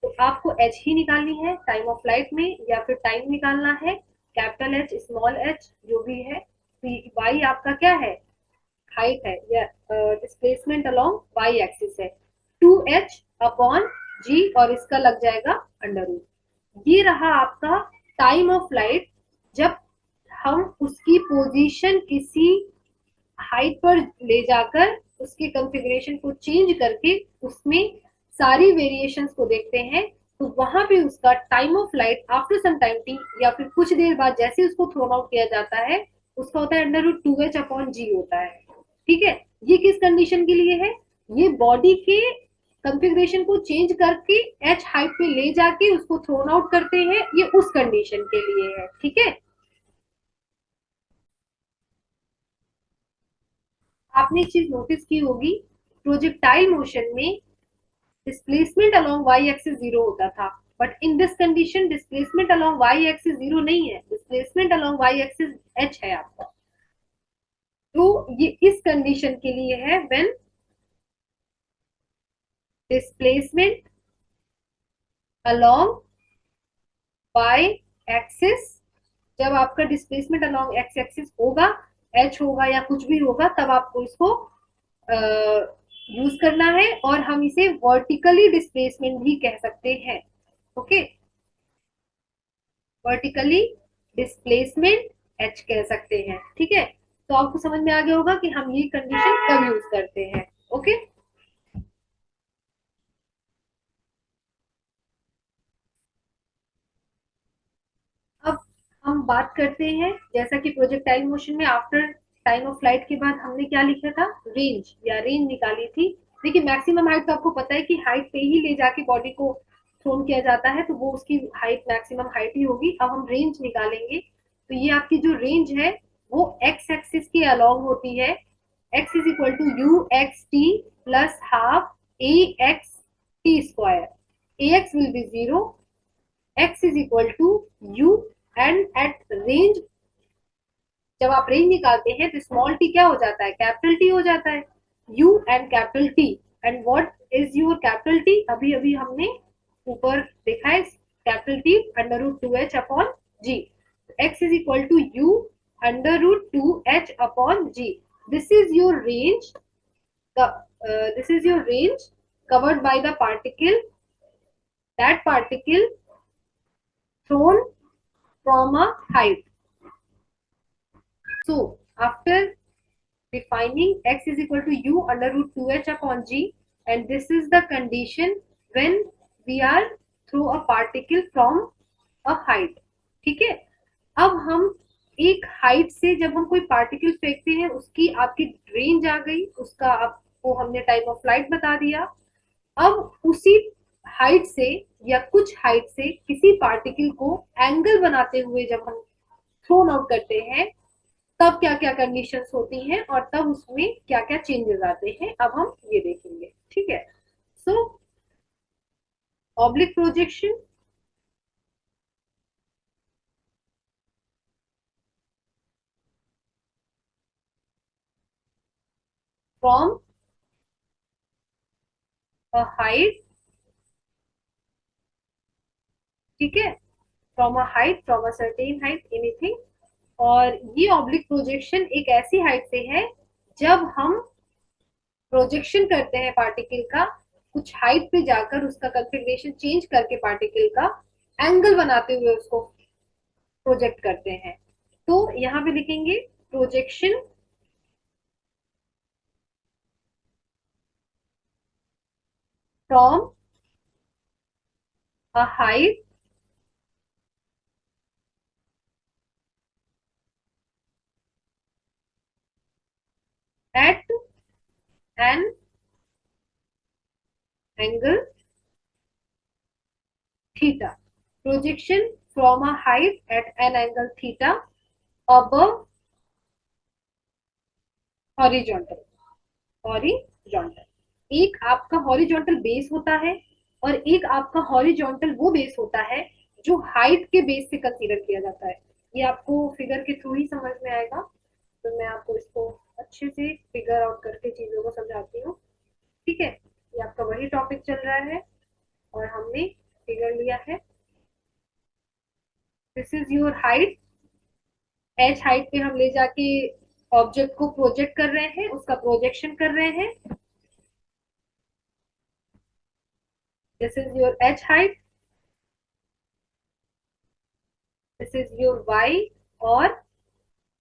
तो आपको एच ही निकालनी है टाइम ऑफ फ्लाइट में, या फिर टाइम निकालना है कैपिटल एच स्मॉल एच जो भी है। तो वाई आपका क्या है, हाइट है या डिस्प्लेसमेंट अलोंग वाई एक्सिस है, टू एच अपॉन जी और इसका लग जाएगा अंडर रूट। ये रहा आपका टाइम ऑफ फ्लाइट जब हम उसकी पोजीशन किसी हाइट पर ले जाकर उसके कॉन्फ़िगरेशन को चेंज करके उसमें सारी वेरिएशंस को देखते हैं, तो वहां पे उसका time of flight after some time T या फिर कुछ देर बाद जैसे उसको थ्रोन आउट किया जाता है उसका होता है under root two H upon g होता है। ठीक है, ये किस कंडीशन के लिए है, ये बॉडी के कॉन्फ़िगरेशन को चेंज करके एच हाइट पे ले जाके उसको थ्रोन आउट करते हैं, ये उस कंडीशन के लिए है। ठीक है, आपने एक चीज नोटिस की होगी, प्रोजेक्टाइल मोशन में displacement along Y axis zero होता था, but in this condition displacement along Y axis zero नहीं है, displacement along Y axis H है आपका। तो ये इस कंडीशन के लिए है when displacement along Y axis, जब आपका डिस्प्लेसमेंट अलोंग एक्स एक्सिस होगा, एच होगा या कुछ भी होगा, तब आपको इसको यूज करना है। और हम इसे वर्टिकली डिस्प्लेसमेंट भी कह सकते हैं। ओके, वर्टिकली डिस्प्लेसमेंट एच कह सकते हैं। ठीक है, तो आपको समझ में आ गया होगा कि हम ये कंडीशन कब यूज करते हैं। ओके, अब हम बात करते हैं, जैसा कि प्रोजेक्टाइल मोशन में आफ्टर टाइम ऑफ फ्लाइट के बाद हमने क्या लिखा था, रेंज या रेंज निकाली थी। देखिए मैक्सिमम हाइट तो आपको पता है कि हाइट पे ही ले जाके बॉडी को थ्रोन किया जाता है, तो वो उसकी हाइट मैक्सिमम हाइट ही होगी। अब हम रेंज निकालेंगे, तो ये आपकी जो रेंज है वो एक्स एक्सिस के अलॉन्ग होती है। X is equal to you x T plus half A x T square. A x will be zero, x is equal to u, and at range, जब आप रेंज निकालते हैं तो स्मॉल टी क्या हो जाता है, कैपिटल टी हो जाता है। u and capital T, and what is your capital T, अभी अभी हमने ऊपर देखा है, capital T under root two H upon G. X is equal to U under root two H upon G. This is your range, this is your range covered by the particle, that particle thrown from a height. So after defining x is equal to u under root 2h upon g, and this is the condition when we are throw a particle from a height. ठीक है, अब हम एक height से जब हम कोई particle फेंकते हैं, उसकी आपकी रेंज आ गई, उसका आपको हमने टाइम ऑफ फ्लाइट बता दिया। अब उसी हाइट से या कुछ हाइट से किसी पार्टिकल को एंगल बनाते हुए जब हम थ्रोन आउट करते हैं, तब क्या क्या कंडीशंस होती हैं और तब उसमें क्या क्या चेंजेस आते हैं, अब हम ये देखेंगे। ठीक है, so oblique projection from a height, ठीक है, from a height, from a certain height, anything. और ये ऑब्लिक प्रोजेक्शन एक ऐसी हाइट से है जब हम प्रोजेक्शन करते हैं पार्टिकल का, कुछ हाइट पे जाकर उसका कंफिग्रेशन चेंज करके पार्टिकल का एंगल बनाते हुए उसको प्रोजेक्ट करते हैं। तो यहाँ पे लिखेंगे projection from a height at an angle theta. Projection from a height at an angle theta above horizontal, horizontal. एक आपका हॉरिजॉन्टल बेस होता है और एक आपका हॉरिजॉन्टल वो बेस होता है जो हाइट के बेस से कंसीडर किया जाता है। ये आपको फिगर के थ्रू ही समझ में आएगा, तो मैं आपको इसको अच्छे से फिगर आउट करके चीजों को समझाती हूँ। ठीक है, ये आपका वही टॉपिक चल रहा है और हमने फिगर लिया है। This is your height, H height पे हम ले जाके ऑब्जेक्ट को प्रोजेक्ट कर रहे हैं, उसका प्रोजेक्शन कर रहे हैं। This is your H height, this is your Y, और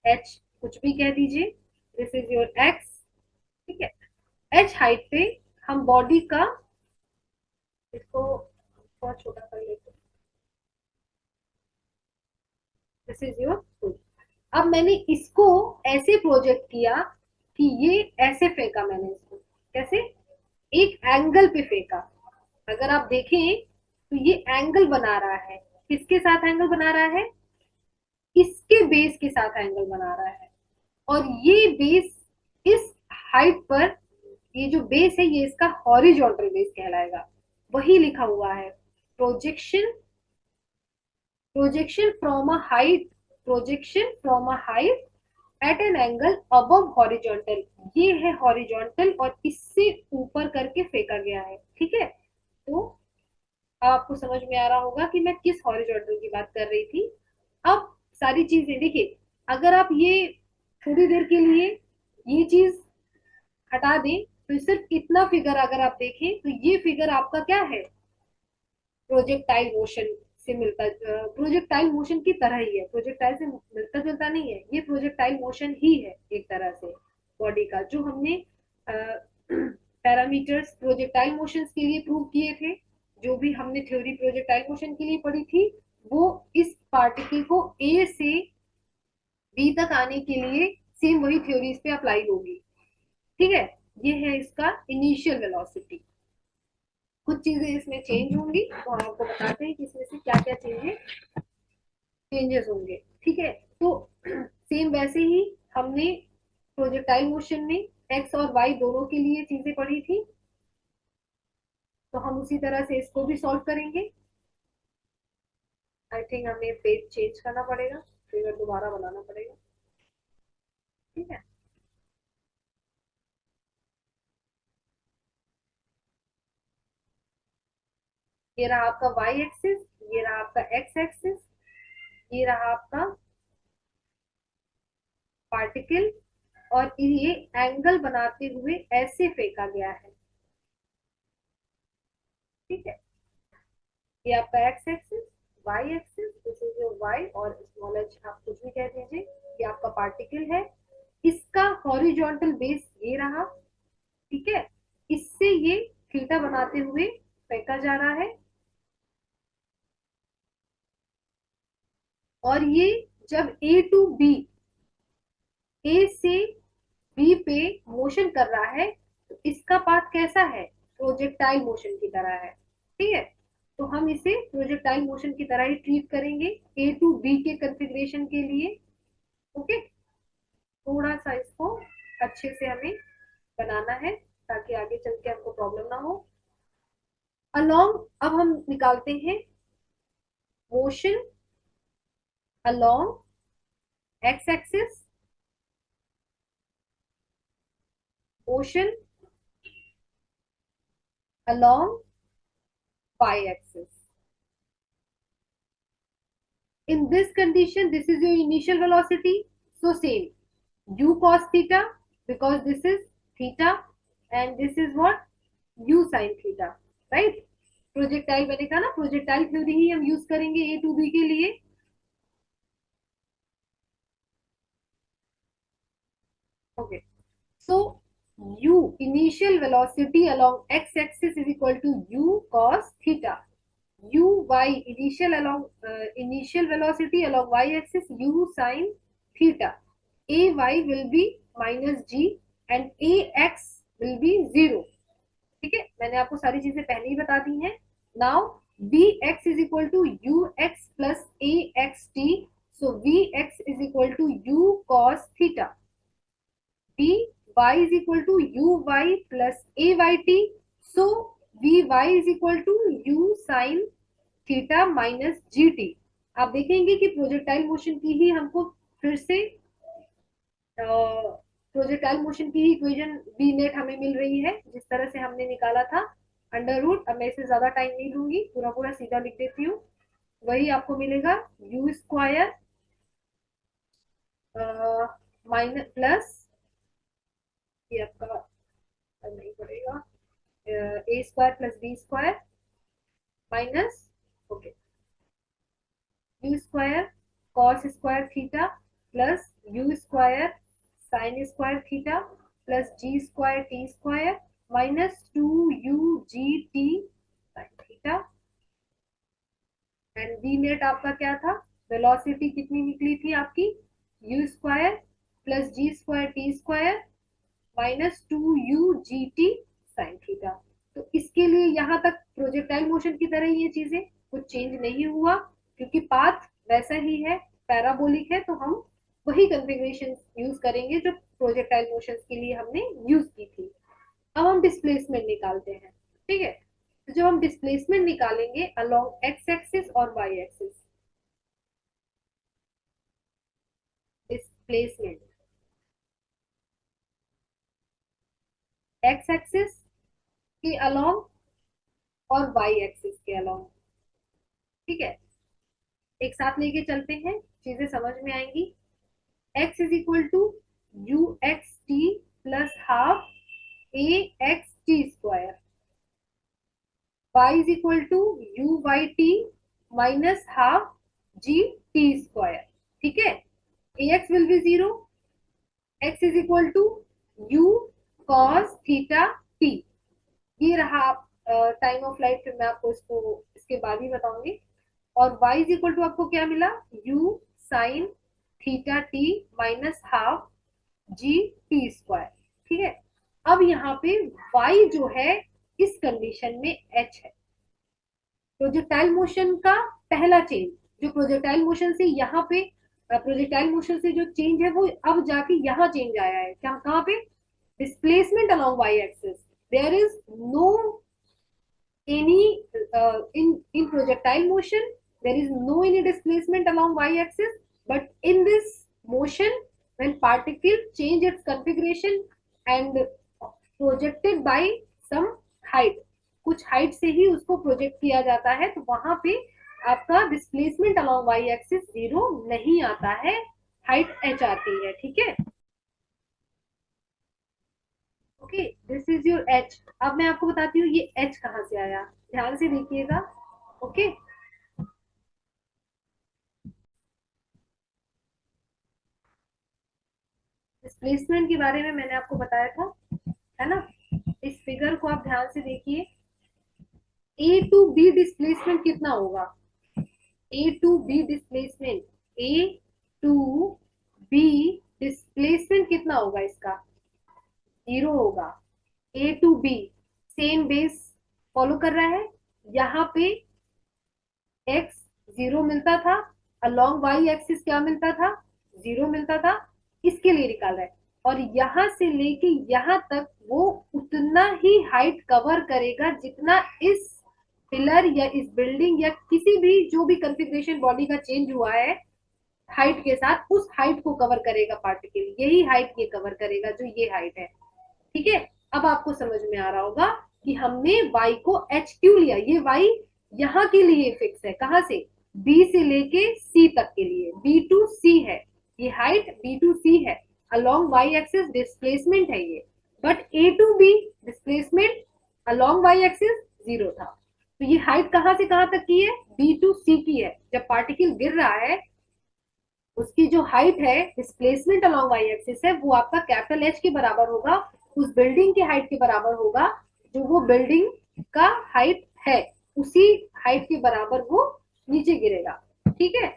एच कुछ भी कह दीजिए, दिस इज योर एक्स। ठीक है, एच हाइट पे हम बॉडी का, इसको बहुत छोटा कर लेते हैं, दिस इज योर फुट। अब मैंने इसको ऐसे प्रोजेक्ट किया कि ये ऐसे फेंका मैंने इसको, कैसे, एक एंगल पे फेंका। अगर आप देखें तो ये एंगल बना रहा है, किसके साथ एंगल बना रहा है, इसके बेस के साथ एंगल बना रहा है। और ये बेस इस हाइट पर, ये जो बेस है ये इसका हॉरिजॉन्टल बेस कहलाएगा, वही लिखा हुआ है। Projection projection from a height projection from a height at an angle above horizontal, ये है हॉरिजॉन्टल और इससे ऊपर करके फेंका गया है। ठीक है, तो आपको समझ में आ रहा होगा कि मैं किस हॉरिजॉन्टल की बात कर रही थी। अब सारी चीजें देखिए, अगर आप ये थोड़ी देर के लिए ये चीज हटा दें तो सिर्फ इतना फिगर अगर आप देखें तो ये फिगर आपका क्या है, प्रोजेक्टाइल मोशन से मिलता, प्रोजेक्टाइल मोशन की तरह ही है, प्रोजेक्टाइल से मिलता जुलता नहीं है, ये प्रोजेक्टाइल मोशन ही है एक तरह से बॉडी का, जो हमने पैरामीटर्स प्रोजेक्टाइल मोशन के लिए प्रूव किए थे, जो भी हमने थ्योरी प्रोजेक्टाइल मोशन के लिए पढ़ी थी, वो इस पार्टिकल को ए से बी तक आने के लिए सेम वही थ्योरी इस पे अप्लाई होगी। ठीक है, ये है इसका इनिशियल वेलोसिटी। कुछ चीजें इसमें चेंज होंगी तो हम आपको बताते हैं कि इसमें से क्या क्या चेंजेस होंगे। ठीक है, तो सेम वैसे ही हमने प्रोजेक्टाइल मोशन में एक्स और वाई दोनों के लिए चीजें पढ़ी थी, तो हम उसी तरह से इसको भी सॉल्व करेंगे। आई थिंक हमें पेज चेंज करना पड़ेगा, फिगर दोबारा बनाना पड़ेगा। ठीक है, ये रहा आपका वाई एक्सिस, ये रहा आपका एक्स एक्सिस, ये रहा आपका पार्टिकल, और ये एंगल बनाते हुए ऐसे फेंका गया है। ठीक है, ये आपका x axis, Y axis, this is your Y, और स्मॉल एच आप कुछ भी कह दीजिए, ये आपका पार्टिकल है, इसका हॉरिजॉन्टल बेस ये रहा। ठीक है, इससे ये थीटा बनाते हुए फेंका जा रहा है, और ये जब ए टू बी, ए से बी पे मोशन कर रहा है, तो इसका पाथ कैसा है, प्रोजेक्टाइल मोशन की तरह है। ठीक है, तो हम इसे प्रोजेक्टाइल मोशन की तरह ही ट्रीट करेंगे ए टू बी के कंफिग्रेशन के लिए। ओके, थोड़ा सा इसको अच्छे से हमें बनाना है ताकि आगे चल के हमको प्रॉब्लम ना हो। अलोंग अब हम निकालते हैं motion along x axis, motion along Y axis. In this condition, this is your initial velocity, so same u cos theta, because this is theta and this is what, u sin theta, right? Projectile मैंने कहा ना, projectile theory ही हम use करेंगे ए to B के लिए। Okay, so u initial velocity along x axis is equal to u cos theta, u y initial along initial velocity along y axis u sin theta, a y will be minus g and a x will be 0। ठीक है, मैंने आपको सारी चीजें पहले ही बता दी हैं। Now V x is equal to you x plus A x T, so V x is equal to you cos theta, V Y is equal to you Y plus A Y T, so V Y is equal to U sine theta minus ji T. आप देखेंगे कि projectile motion की ही हमको फिर से projectile motion की ही equation B net हमें मिल रही है, जिस तरह से हमने निकाला था अंडर रूट। अब मैं इसे ज्यादा टाइम नहीं लूंगी, पूरा पूरा सीधा लिख देती हूँ। वही आपको मिलेगा यू स्क्वायर माइनस प्लस, ये आपका नहीं पड़ेगा, a square plus b square minus, okay, u square cos square theta plus you square sine square theta plus g square t square minus two u g t sine theta. And v net आपका क्या था, velocity कितनी निकली थी आपकी, u square plus g square t square minus two u g t sine theta. तो इसके लिए यहाँ तक प्रोजेक्टाइल मोशन की तरह ये चीजें कुछ चेंज नहीं हुआ, क्योंकि पाथ वैसा ही है, पैराबोलिक है, तो हम वही कन्फिग्रेशन यूज करेंगे जो प्रोजेक्टाइल मोशन के लिए हमने यूज की थी। अब हम डिस्प्लेसमेंट निकालते हैं। ठीक है, तो जब हम डिस्प्लेसमेंट निकालेंगे अलोंग एक्स एक्सिस और Y axis, displacement X axis के अलोंग और वाई एक्सिस के अलोंग, ठीक है। एक साथ लेके चलते हैं, चीजें समझ में आएंगी। x is equal to you x T plus half A x T square, y is equal to you Y T minus half G T square, ठीक है। A x will be zero, x is equal to you cos theta t, ये रहा आप time of light, फिर मैं आपको इसको इसके बाद ही बताऊंगी। और y इज इक्वल टू आपको क्या मिला, u sine theta T minus half G T square, ठीक है। अब यहाँ पे y जो है इस कंडीशन में h है, प्रोजेक्टाइल मोशन का पहला चेंज, जो प्रोजेक्टाइल मोशन से यहाँ पे, प्रोजेक्टाइल मोशन से जो चेंज है वो अब जाके यहाँ चेंज आया है, क्या कहाँ पे, displacement along Y axis, there is no any in projectile motion there is no any displacement along y-axis, but in this motion when particle change its configuration and projected by some height, कुछ height से ही उसको project किया जाता है, तो वहां पे आपका displacement along Y axis zero नहीं आता है, हाइट एच आती है, ठीक है। Okay, this is your H. अब मैं आपको बताती हूँ ये एच कहाँ से आया, ध्यान से देखिएगा। ओके, डिस्प्लेसमेंट के बारे में मैंने आपको बताया था, है ना। इस फिगर को आप ध्यान से देखिए, ए टू बी डिस्प्लेसमेंट कितना होगा, A to B displacement, A to B displacement कितना होगा इसका, जीरो होगा। A to B same base follow कर रहा है, यहाँ पे एक्स जीरो मिलता था, अलोंग वाई एक्सिस क्या मिलता था, जीरो मिलता था, इसके लिए निकाल रहा है। और यहां से लेके यहां तक वो उतना ही हाइट कवर करेगा जितना इस पिलर या इस बिल्डिंग या किसी भी जो भी कंफिग्रेशन बॉडी का चेंज हुआ है हाइट के साथ, उस हाइट को कवर करेगा पार्टिकल, यही हाइट ये कवर करेगा जो ये हाइट है, ठीक है। अब आपको समझ में आ रहा होगा कि हमने y को h क्यों लिया, ये y यहाँ के लिए फिक्स है, कहां से, b से लेके c तक के लिए, b टू c है, ये हाइट b टू c है, अलोंग y एक्सिस डिस्प्लेसमेंट है ये, but a to b displacement along y axis zero था। तो ये हाइट कहां से कहां तक की है, b टू c की है। जब पार्टिकल गिर रहा है उसकी जो हाइट है डिस्प्लेसमेंट अलोंग वाई एक्सिस है वो आपका कैपिटल एच के बराबर होगा, उस बिल्डिंग की हाइट के बराबर होगा, जो वो बिल्डिंग का हाइट है उसी हाइट के बराबर वो नीचे गिरेगा, ठीक है।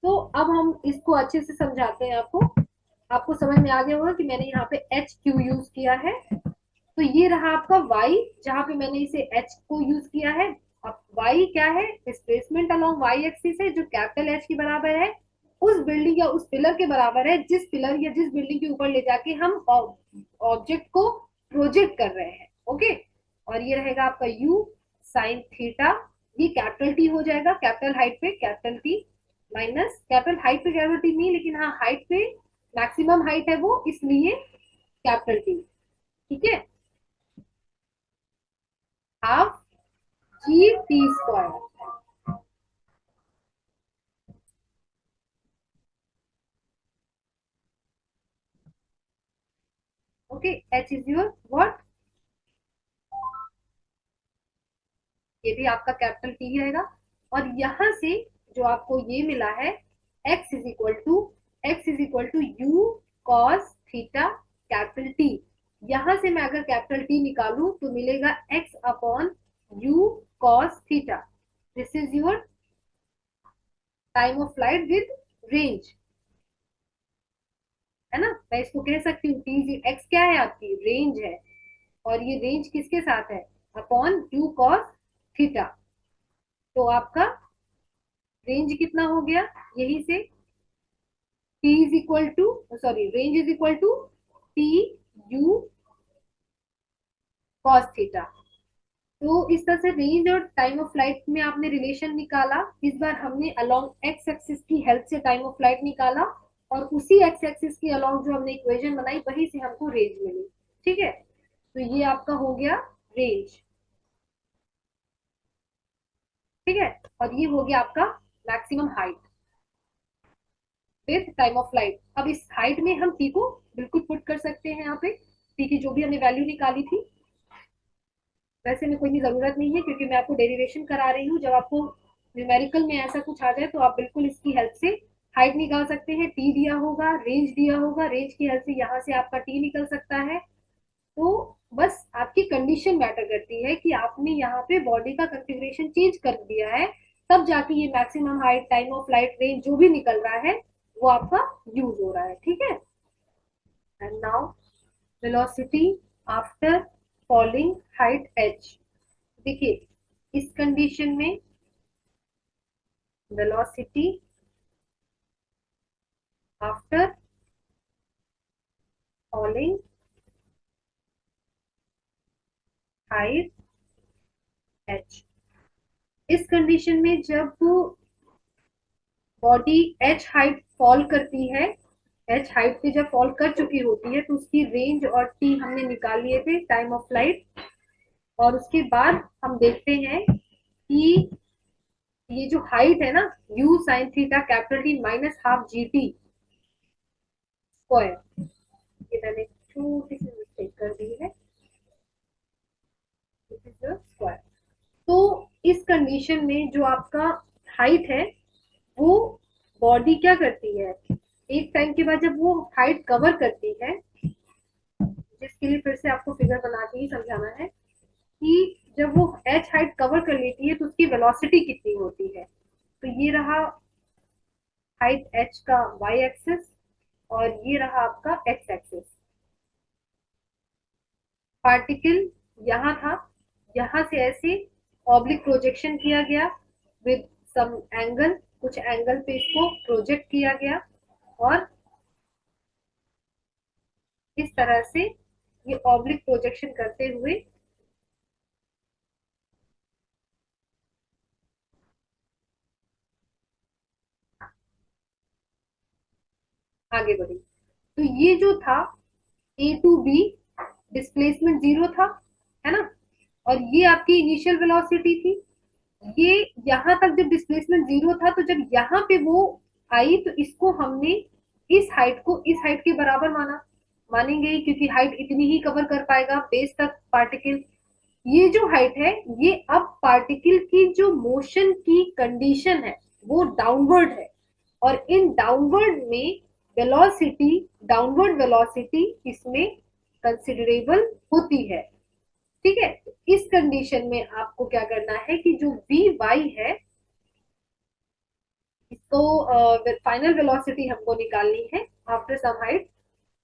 तो अब हम इसको अच्छे से समझाते हैं आपको, आपको समझ में आ गया होगा कि मैंने यहाँ पे एच क्यू यूज किया है। तो ये रहा आपका y, जहां पे मैंने इसे h को यूज किया है। अब y क्या है, डिस्प्लेसमेंट अलोंग y एक्सिस है जो कैपिटल H के बराबर है, उस बिल्डिंग या उस पिलर के बराबर है जिस पिलर या जिस बिल्डिंग के ऊपर ले जाके हम ऑब्जेक्ट को प्रोजेक्ट कर रहे हैं, ओके। और ये रहेगा आपका u साइन थीटा, ये कैपिटल टी हो जाएगा, कैपिटल हाइट पे capital T minus capital height पे कैपिटल टी नहीं, लेकिन हाँ हाइट पे मैक्सिमम हाइट है वो, इसलिए कैपिटल टी, ठीक है, half G T square. Okay, H is your what, ये भी आपका कैपिटल टी रहेगा। और यहां से जो आपको ये मिला है X is equal to, X is equal to you cos theta capital T, यहां से मैं अगर कैपिटल टी निकालू तो मिलेगा X upon U cos theta, this is your time of flight with range, है ना। मैं इसको कह सकती हूँ टी, एक्स क्या है आपकी रेंज है, और ये रेंज किसके साथ है, अपॉन यू कॉस थीटा। तो आपका रेंज कितना हो गया, यही से t is equal to, sorry range is equal to T U cos theta, तो इस तरह से रेंज और टाइम ऑफ फ्लाइट में आपने रिलेशन निकाला। इस बार हमने अलोंग एक्स एक्सिस की हेल्प से टाइम ऑफ फ्लाइट निकाला, और उसी एक्स एक्सिस की अलोंग जो हमने इक्वेशन बनाई वही से हमको रेंज मिली। ठीक है, तो ये आपका हो गया रेंज। ठीक है, और ये हो गया आपका maximum height with time of flight. अब इस हाइट में हम टी को बिल्कुल पुट कर सकते हैं यहाँ पे, टी की जो भी हमने वैल्यू निकाली थी। वैसे में कोई भी जरूरत नहीं है क्योंकि मैं आपको डेरिवेशन करा रही हूँ। जब आपको न्यूमेरिकल में ऐसा कुछ आ जाए तो आप बिल्कुल इसकी हेल्प से हाइट निकाल सकते हैं। टी दिया होगा, रेंज दिया होगा, रेंज की हेल्प से यहाँ से आपका टी निकल सकता है। तो बस आपकी कंडीशन मैटर करती है कि आपने यहाँ पे बॉडी का कंफिग्रेशन चेंज कर दिया है, तब जाके ये maximum height, time of flight, range जो भी निकल रहा है वो आपका यूज हो रहा है। ठीक है, and now velocity after falling height h। देखिए, इस कंडीशन में velocity after falling height h, इस कंडीशन में जब बॉडी h हाइट फॉल करती है, h हाइट पे जब फॉल कर चुकी होती है, तो उसकी रेंज और t हमने निकाल लिए थे, टाइम ऑफ फ्लाइट। और उसके बाद हम देखते हैं कि ये जो हाइट है ना, u sign theta capital T minus half G T square, ये मैंने छोटी सी मिस्टेक कर दी है, स्क्वायर। तो इस कंडीशन में जो आपका हाइट है वो बॉडी क्या करती है, एक टाइम के बाद जब वो हाइट कवर करती है, जिसके लिए फिर से आपको फिगर बना के ही समझाना है कि जब वो एच हाइट कवर कर लेती है तो उसकी वेलोसिटी कितनी होती है। तो ये रहा हाइट एच का वाई एक्सिस, और ये रहा आपका एक्स एक्सिस। पार्टिकल यहाँ था, यहाँ से ऐसे ऑब्लिक प्रोजेक्शन किया गया विद सम एंगल, कुछ एंगल पे इसको प्रोजेक्ट किया गया, और इस तरह से ये ऑब्लिक प्रोजेक्शन करते हुए आगे बढ़ी। तो ये जो था ए टू बी, डिस्प्लेसमेंट जीरो था, है ना, और ये आपकी इनिशियल वेलोसिटी थी। ये यहाँ तक जब डिस्प्लेसमेंट जीरो था, तो जब यहाँ पे वो आई तो इसको हमने इस हाइट को इस हाइट के बराबर माना, मानेंगे ही क्योंकि हाइट इतनी ही कवर कर पाएगा बेस तक पार्टिकल। ये जो हाइट है ये अब पार्टिकल की जो मोशन की कंडीशन है वो डाउनवर्ड है, और इन डाउनवर्ड में वेलोसिटी, डाउनवर्ड वेलोसिटी इसमें कंसिडरेबल होती है। ठीक है, इस कंडीशन में आपको क्या करना है कि जो वी वाई है इसको फाइनल वेलोसिटी हमको निकालनी है after some height.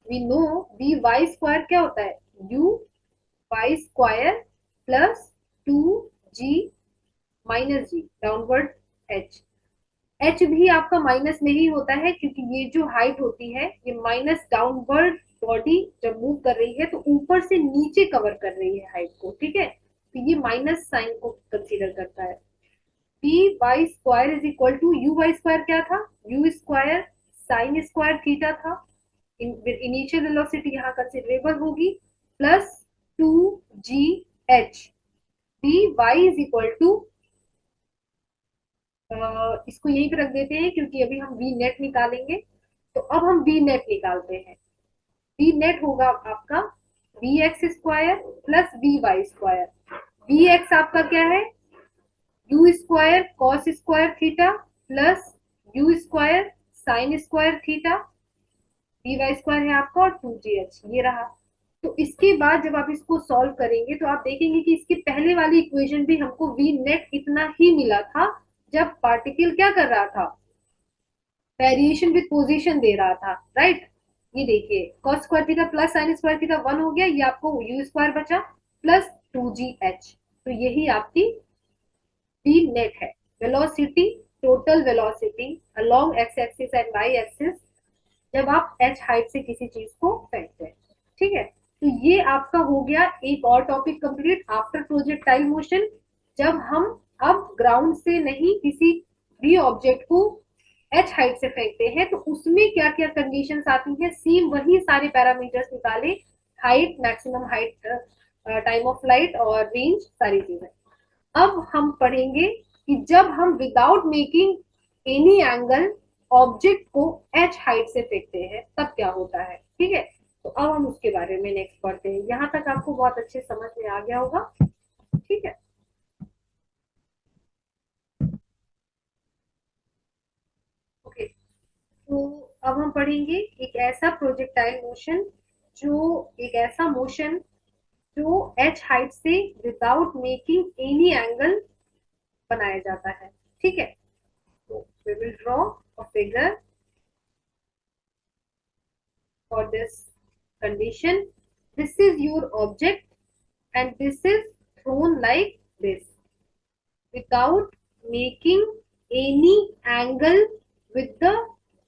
We know V Y square क्या होता है, you Y square plus two G minus G downward H. H भी आपका माइनस में ही होता है क्योंकि ये जो हाइट होती है ये माइनस डाउनवर्ड, बॉडी जब मूव कर रही है तो ऊपर से नीचे कवर कर रही है हाइट को। ठीक है, तो ये माइनस साइन को कंसीडर करता है। P Y square is equal to you Y square क्या था, you square sine square theta था, इनिशियल वेलोसिटी यहाँ कंसिडरेबल होगी, plus two ji H. P Y is equal to, इसको यहीं पे रख देते हैं क्योंकि अभी हम वी नेट निकालेंगे। तो अब हम वी नेट निकालते हैं। वी नेट होगा आपका we X square plus we Y square. V X आपका क्या है, you square cos square theta plus you square sine square theta, V Y square है आपका, और टू जी एच ये रहा। तो इसके बाद जब आप इसको सॉल्व करेंगे तो आप देखेंगे कि इसके पहले वाली इक्वेशन भी हमको वी नेट इतना ही मिला था जब पार्टिकल क्या कर रहा था, वेरिएशन विद पोजीशन दे रहा था, राइट। ये देखिए cos square theta plus sine square theta 1 हो गया, ये आपको यू स्क्वायर बचा प्लस टू जी एच। तो यही आपकी वी नेट है, velocity, total velocity along x axis and Y axis जब आप एच हाइट से किसी चीज को फेंकते हैं। ठीक है, तो ये आपका हो गया एक और topic complete after projectile motion. जब हम अब ग्राउंड से नहीं किसी भी ऑब्जेक्ट को एच हाइट से फेंकते हैं तो उसमें क्या क्या कंडीशंस आती हैं, सेम वही सारे पैरामीटर्स निकाले, height, maximum height, time of flight और रेंज, सारी चीजें। अब हम पढ़ेंगे कि जब हम without making any angle object को एच हाइट से फेंकते हैं तब क्या होता है। ठीक है, तो अब हम उसके बारे में नेक्स्ट पढ़ते हैं। यहाँ तक आपको बहुत अच्छे समझ में आ गया होगा। ठीक है, ओके। तो अब हम पढ़ेंगे एक ऐसा प्रोजेक्टाइल मोशन, जो एक ऐसा मोशन जो एच हाइट से विदाउट मेकिंग एनी एंगल बनाया जाता है। ठीक है, तो we will draw a figure for this condition. This is your object and this is thrown like this without making any angle with the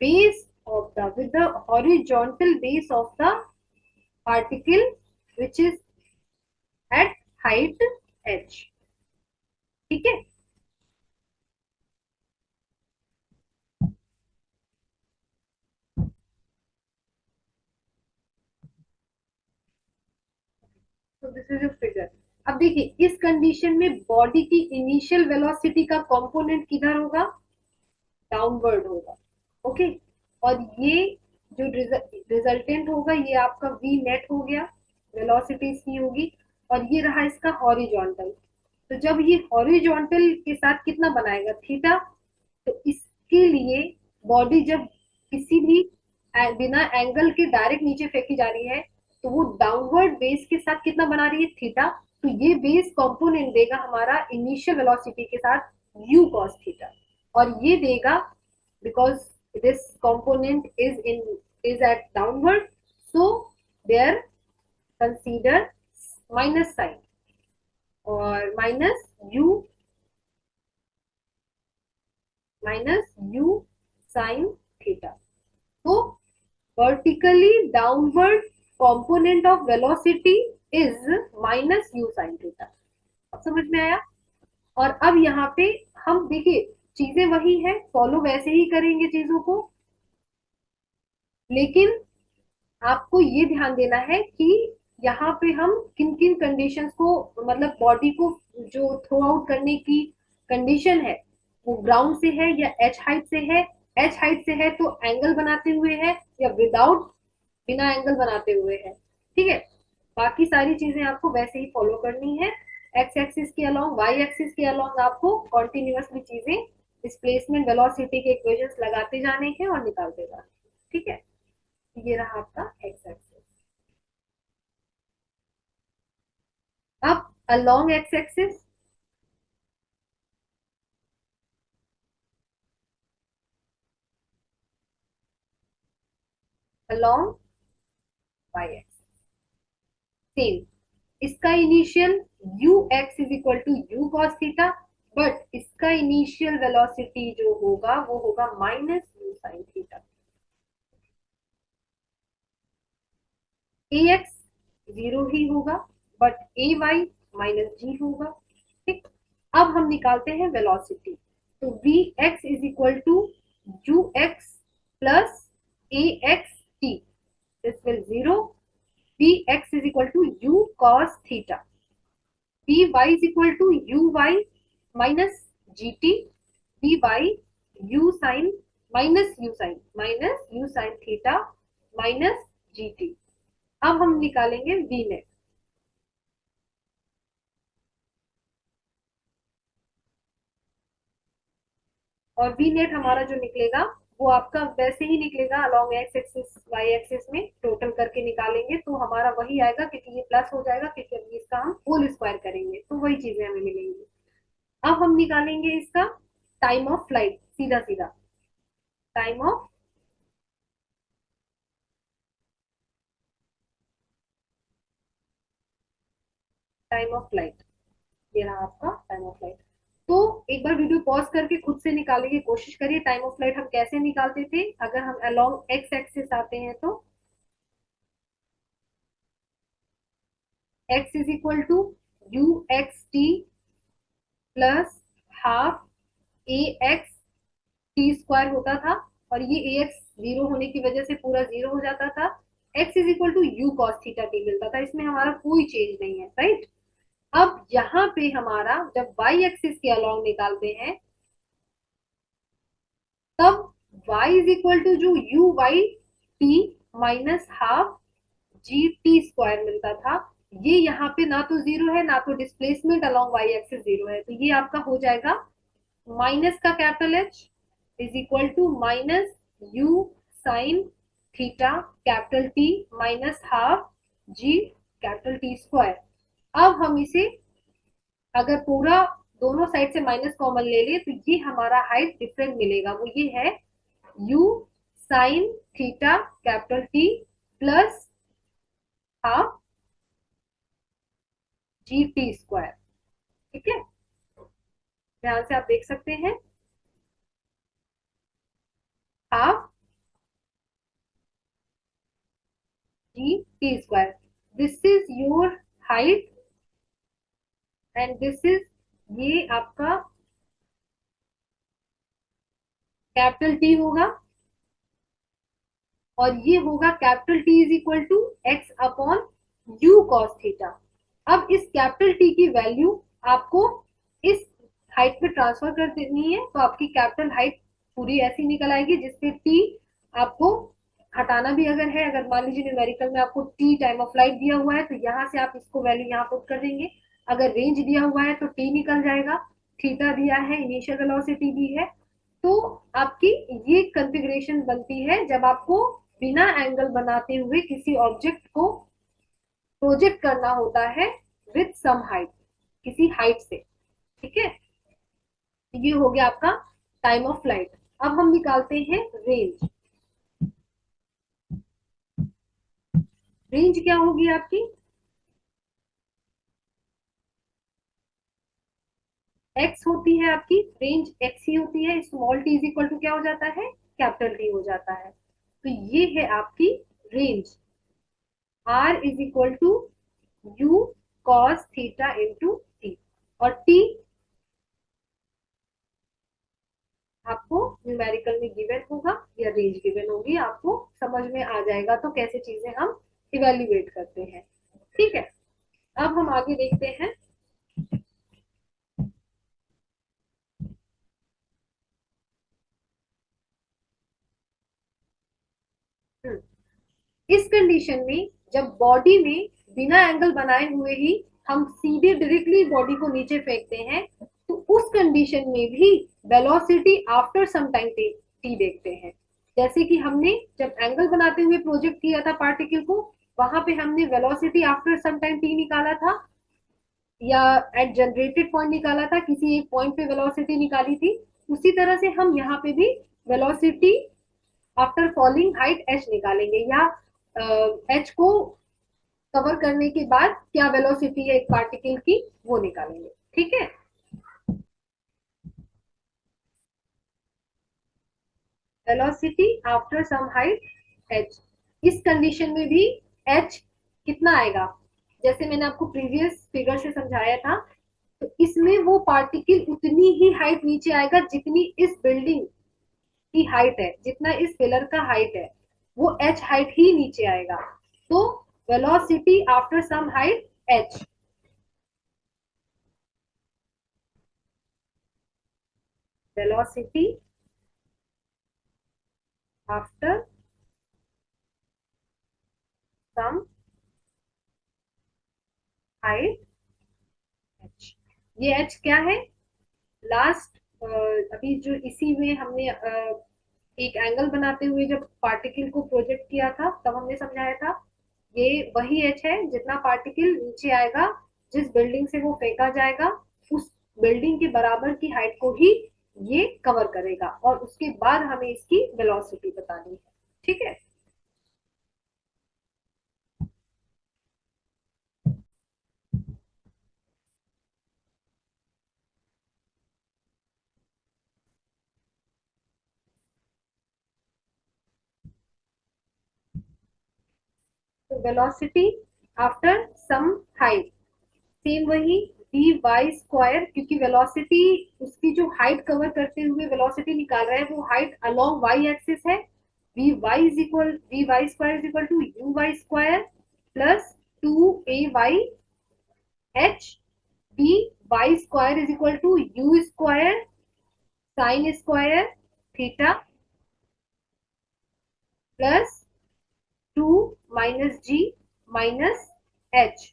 base of the with the horizontal base of the particle which is at height h। ठीक है, तो this is a figure. अब देखिए इस condition में body की initial velocity का component किधर होगा, डाउनवर्ड होगा। ओके, और ये जो रिजल्टेंट होगा ये आपका वी नेट हो गया, वेलोसिटी इसकी होगी, और ये रहा इसका हॉरिजॉन्टल। तो जब ये हॉरिजॉन्टल के साथ कितना बनाएगा, थीटा, तो इसके लिए बॉडी जब किसी भी बिना एंगल के डायरेक्ट नीचे फेंकी जा रही है तो वो डाउनवर्ड बेस के साथ कितना बना रही है, थीटा। तो ये बेस कंपोनेंट देगा हमारा इनिशियल वेलोसिटी के साथ u cos थीटा, और ये देगा because this component is at downward, so there consider minus sign और minus u sin theta। तो vertically downward component of velocity is minus u sin theta। अब समझ में आया। और अब यहाँ पे हम देखिए चीजें वही है, फॉलो वैसे ही करेंगे चीजों को, लेकिन आपको ये ध्यान देना है कि यहाँ पे हम किन किन कंडीशंस को, मतलब बॉडी को जो थ्रो आउट करने की कंडीशन है वो ग्राउंड से है या एच हाइट से है। एच हाइट से है तो एंगल बनाते हुए है या विदाउट, बिना एंगल बनाते हुए है। ठीक है, बाकी सारी चीजें आपको वैसे ही फॉलो करनी है। एक्स एक्सिस के अलोंग, वाई एक्सिस के अलोंग आपको कॉन्टिन्यूसली चीजें, डिस्प्लेसमेंट, वेलोसिटी के इक्वेशंस लगाते जाने हैं और निकालते जाने। ठीक है, ये रहा आपका एक्स एक्सिस। अब along x axis, along Y axis same, इसका initial u x is equal to you cos theta, but इसका इनिशियल वेलोसिटी जो होगा वो होगा minus you sine theta. A x zero ही होगा but a y minus g होगा। ठीक, अब हम निकालते हैं वेलोसिटी। तो we x is equal to you x plus A x t, this will zero. V x is equal to you cos theta, V Y is equal to you Y minus ji T, V Y U sine minus you sine theta minus ji T. अब हम निकालेंगे V net, और V net हमारा जो निकलेगा वो आपका वैसे ही निकलेगा along x axis Y axis में टोटल करके निकालेंगे तो हमारा वही आएगा, क्योंकि ये प्लस हो जाएगा क्योंकि अभी इसका हम होल स्क्वायर करेंगे तो वही चीजें हमें मिलेंगी। अब हम निकालेंगे इसका टाइम ऑफ फ्लाइट, सीधा सीधा time of time of flight, ये रहा आपका टाइम ऑफ फ्लाइट। तो एक बार वीडियो पॉज करके खुद से निकालने की कोशिश करिए टाइम ऑफ फ्लाइट हम कैसे निकालते थे अगर हम अलोंग एक्स एक्सिस आते हैं तो। x is equal to you x T plus half A x T square होता था, और ये ए एक्स जीरो होने की वजह से पूरा जीरो हो जाता था। X is equal to you cos theta T मिलता था, इसमें हमारा कोई चेंज नहीं है, राइट। अब यहाँ पे हमारा जब वाई एक्सिस के अलॉन्ग निकालते हैं, तब y इज इक्वल टू जो U Y T minus half G T square मिलता था। ये यहाँ पे ना तो जीरो है, ना तो displacement along Y axis zero है, तो ये आपका हो जाएगा माइनस का capital H is equal to minus you sine theta capital T minus half G capital T square. अब हम इसे अगर पूरा दोनों साइड से माइनस कॉमन ले ले, तो ये हमारा हाइट डिफरेंट मिलेगा, वो ये है U sine theta capital T plus half G T square. ठीक है, ध्यान से आप देख सकते हैं, half G T square, this is your height and this is, ये आपका कैपिटल टी होगा, और ये होगा capital T is equal to X upon U cos theta. अब इस कैपिटल टी की वैल्यू आपको इस हाइट पे ट्रांसफर कर देनी है, तो आपकी कैपिटल हाइट पूरी ऐसी निकल आएगी, जिसपे टी आपको हटाना भी अगर है, अगर मान लीजिए न्यूमेरिकल में आपको टी टाइम ऑफ फ्लाइट दिया हुआ है, तो यहाँ से आप इसको वैल्यू यहाँ पुट कर देंगे। अगर रेंज दिया हुआ है तो टी निकल जाएगा, थीटा दिया है, इनिशियल वेलोसिटी भी है। तो आपकी ये कंफिग्रेशन बनती है जब आपको बिना एंगल बनाते हुए किसी ऑब्जेक्ट को प्रोजेक्ट करना होता है विथ सम हाइट, किसी हाइट से। ठीक है, ये हो गया आपका टाइम ऑफ फ्लाइट। अब हम निकालते हैं रेंज। रेंज क्या होगी आपकी, एक्स होती है आपकी रेंज, एक्स ही होती है, small T is equal to क्या हो जाता है, कैपिटल टी हो जाता है। तो ये है आपकी range, R is equal to you cos theta into T, और टी आपको न्यूमेरिकल में गिवन होगा या रेंज गिवन होगी, आपको समझ में आ जाएगा तो कैसे चीजें हम इवेल्युएट करते हैं। ठीक है, अब हम आगे देखते हैं। इस कंडीशन में जब बॉडी में बिना एंगल बनाए हुए ही हम सीधे डायरेक्टली बॉडी को नीचे फेंकते हैं, तो उस कंडीशन में भी velocity after some time T देखते हैं। जैसे कि हमने जब एंगल बनाते हुए प्रोजेक्ट किया था पार्टिकल को, वहां पे हमने velocity after some time T निकाला था, या एट जनरेटेड पॉइंट निकाला था, किसी एक पॉइंट पे वेलोसिटी निकाली थी। उसी तरह से हम यहाँ पे भी velocity after falling height H निकालेंगे, या एच को कवर करने के बाद क्या वेलोसिटी है एक पार्टिकल की, वो निकालेंगे। ठीक है, velocity after some height H, इस कंडीशन में भी एच कितना आएगा, जैसे मैंने आपको प्रीवियस फिगर से समझाया था, तो इसमें वो पार्टिकल उतनी ही हाइट नीचे आएगा जितनी इस बिल्डिंग की हाइट है, जितना इस पिलर का हाइट है, वो एच हाइट ही नीचे आएगा। तो velocity after some height H, velocity after some height H, ये एच क्या है, लास्ट अभी जो इसी में हमने एक एंगल बनाते हुए जब पार्टिकल को प्रोजेक्ट किया था, तब हमने समझाया था, ये वही एच है जितना पार्टिकल नीचे आएगा, जिस बिल्डिंग से वो फेंका जाएगा, उस बिल्डिंग के बराबर की हाइट को ही ये कवर करेगा, और उसके बाद हमें इसकी वेलोसिटी बतानी है। ठीक है, तो velocity after some height, same वही वी वाई स्क्वायर, क्योंकि वेलोसिटी उसकी जो हाइट कवर करते हुए वेलोसिटी निकाल रहा है वो हाइट अलोंग वाई एक्सिस है। V Y square is equal to you Y square plus two A Y H, we Y square is equal to you square sine square theta plus two minus G minus H.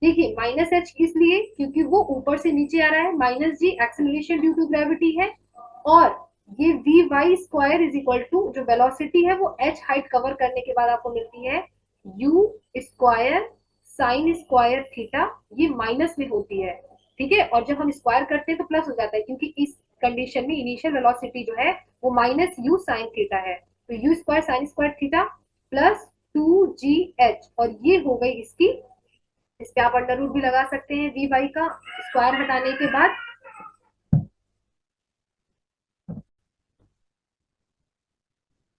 देखिए minus H किस लिए, क्योंकि वो ऊपर से नीचे आ रहा है, minus g acceleration due to gravity है, और ये v Y square is equal to जो वेलोसिटी है वो एच हाइट कवर करने के बाद आपको मिलती है you square sine square theta, ये माइनस में होती है। ठीक है, और जब हम स्क्वायर करते हैं तो प्लस हो जाता है, क्योंकि इस कंडीशन में इनिशियल वेलोसिटी जो है वो माइनस यू साइन थीटा है, तो you square sine square theta plus two ji H, और ये हो गई इसकी, इस पे आप अंडर रूट भी लगा सकते हैं वी वाई का स्क्वायर हटाने के बाद।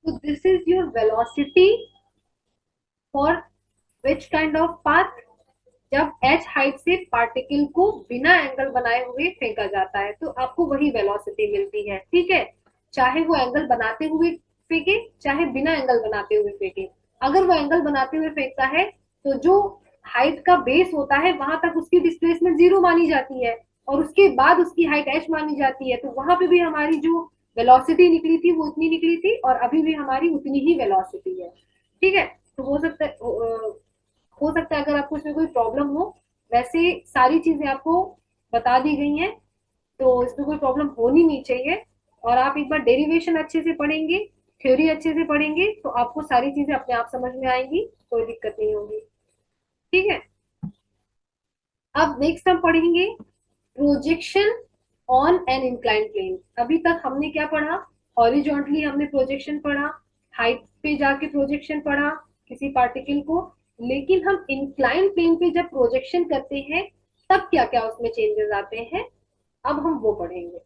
तो this is your velocity for which kind of path, जब एच हाइट से पार्टिकल को बिना एंगल बनाए हुए फेंका जाता है तो आपको वही वेलोसिटी मिलती है। ठीक है, चाहे वो एंगल बनाते हुए फेंके चाहे बिना एंगल बनाते हुए फेंके। अगर वो एंगल बनाते हुए फेंकता है तो जो हाइट का बेस होता है वहां तक उसकी डिस्प्लेसमेंट जीरो मानी जाती है, और उसके बाद उसकी हाइट एच मानी जाती है, तो वहां पे भी हमारी जो वेलोसिटी निकली थी वो उतनी निकली थी, और अभी भी हमारी उतनी ही वेलोसिटी है। ठीक है, तो हो सकता है अगर आपको इसमें कोई प्रॉब्लम हो, वैसे सारी चीजें आपको बता दी गई हैं, तो इसमें कोई प्रॉब्लम होनी नहीं चाहिए। और आप एक बार डेरिवेशन अच्छे से पढ़ेंगे, थ्योरी अच्छे से पढ़ेंगे, तो आपको सारी चीजें अपने आप समझ में आएंगी, कोई दिक्कत नहीं होगी। ठीक है, अब नेक्स्ट हम पढ़ेंगे projection on an incline plane. अभी तक हमने क्या पढ़ा, हॉरिजॉन्टली हमने प्रोजेक्शन पढ़ा, हाइट पे जाके प्रोजेक्शन पढ़ा किसी पार्टिकल को, लेकिन हम इंक्लाइन प्लेन पे जब प्रोजेक्शन करते हैं तब क्या क्या उसमें चेंजेस आते हैं, अब हम वो पढ़ेंगे।